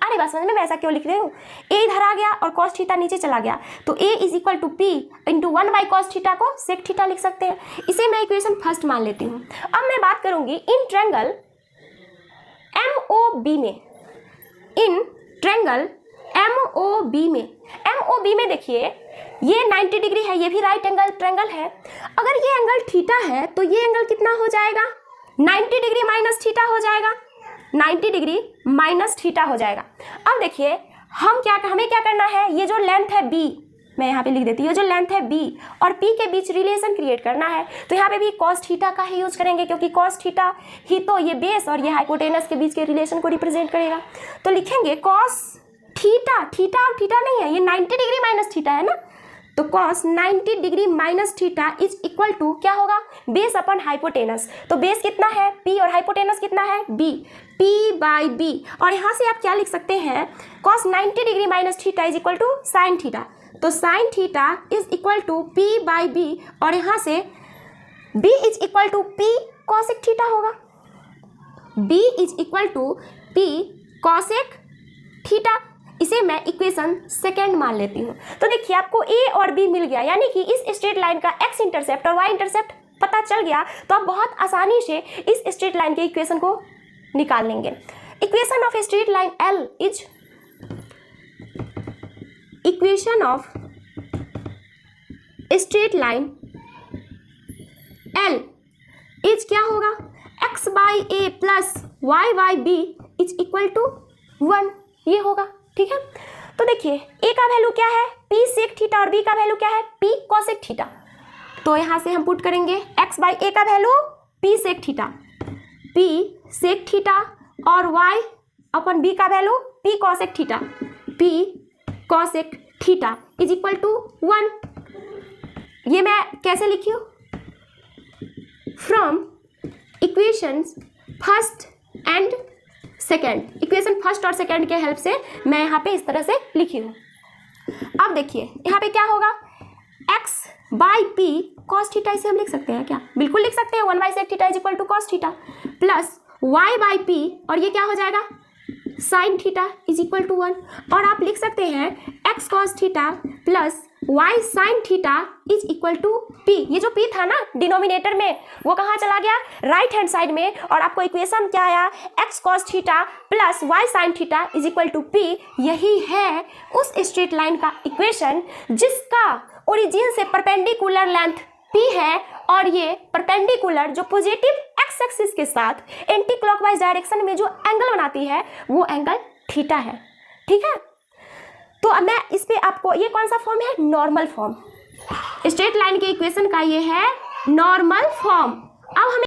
अरे बात समझ में, मैं ऐसा क्यों लिख रही हूँ, A इधर आ गया और कॉस थीटा नीचे चला गया, तो A is equal to P into 1 cos theta को सेक थीटा लिख सकते हैं। इसे मैं इक्वेशन फर्स्ट मान लेती हूँ। अब मैं बात करूंगी इन ट्रायंगल MOB में, इन ट्रायंगल MOB में देखिए ये 90 डिग्री है, ये भी राइट एंगल ट्रायंगल है। अगर ये एंगल थीटा है तो ये एंगल कितना हो जाएगा, 90 डिग्री माइनस थीटा हो जाएगा, 90 डिग्री माइनस थीटा हो जाएगा। अब देखिए हमें क्या करना है, ये जो लेंथ है B, मैं यहाँ पे लिख देती हूँ, ये जो लेंथ है B और P के बीच रिलेशन क्रिएट करना है, तो यहाँ पे भी कॉस थीटा का ही यूज करेंगे, क्योंकि कॉस थीटा ही तो ये बेस और ये हाइपोटेनस के बीच के रिलेशन को रिप्रेजेंट करेगा। तो लिखेंगे कॉस थीटा, थीटा नहीं है, ये 90 डिग्री माइनस थीटा है ना, तो cos 90 degree minus theta is equal to क्या होगा, बेस अपन हाइपोटेनस। तो बेस कितना है P और हाइपोटेनस कितना है B, P/B। और यहाँ से आप क्या लिख सकते हैं, cos 90 degree minus theta is equal to sine theta, तो sine theta is equal to P/B और यहाँ से B is equal to P cosec theta होगा, B is equal to P cosec theta. इसे मैं इक्वेशन सेकेंड मान लेती हूँ। तो देखिए आपको A और B मिल गया, यानी कि इस स्ट्रेट लाइन का x इंटरसेप्ट और y इंटरसेप्ट पता चल गया, तो आप बहुत आसानी से इस स्ट्रेट लाइन के इक्वेशन को निकाल लेंगे। Equation of straight line L is, equation of straight line L is क्या होगा, x/a plus y/b is equal to 1, ये होगा, ठीक है। तो देखिए A का वैल्यू क्या है P सेक थीटा और B का वैल्यू क्या है P कॉसेक थीटा, तो यहाँ से हम पुट करेंगे x/a का value P sec theta, P sec theta और y/b का value P cosec theta, P cosec theta is equal to 1। ये मैं कैसे लिखी हूँ, from equations first and second, equation first और सेकेंड के हेल्प से मैं यहाँ पे इस तरह से लिखी हूँ। अब देखिए यहाँ पे क्या होगा, x/p कॉस थीटा, इसे हम लिख सकते हैं क्या, बिल्कुल लिख सकते हैं, 1 sec theta is equal to cos theta plus y/p और ये क्या हो जाएगा sine theta is equal to 1, और आप लिख सकते हैं x cos theta plus y sine theta is equal to p। ये जो p था ना डिनोमिनेटर में, वो कहाँ चला गया, राइट हैंड साइड में, और आपको इक्वेशन क्या आया, x cos theta plus y sine theta is equal to p। यही है उस स्ट्रेट लाइन का इक्वेशन जिसका ओरिजिन से परपेंडिकुलर लेंथ p है, और ये परपेंडिकुलर जो पॉजिटिव x एक्सिस के साथ एंटी क्लॉकवाइज डायरेक्शन में जो एंगल बनाती है वो एंगल थीटा है, ठीक है। तो अब मैं इस पे आपको, ये कौन सा फॉर्म है, नॉर्मल फॉर्म, स्ट्रेट लाइन के इक्वेशन का ये है नॉर्मल फॉर्म। अब हमें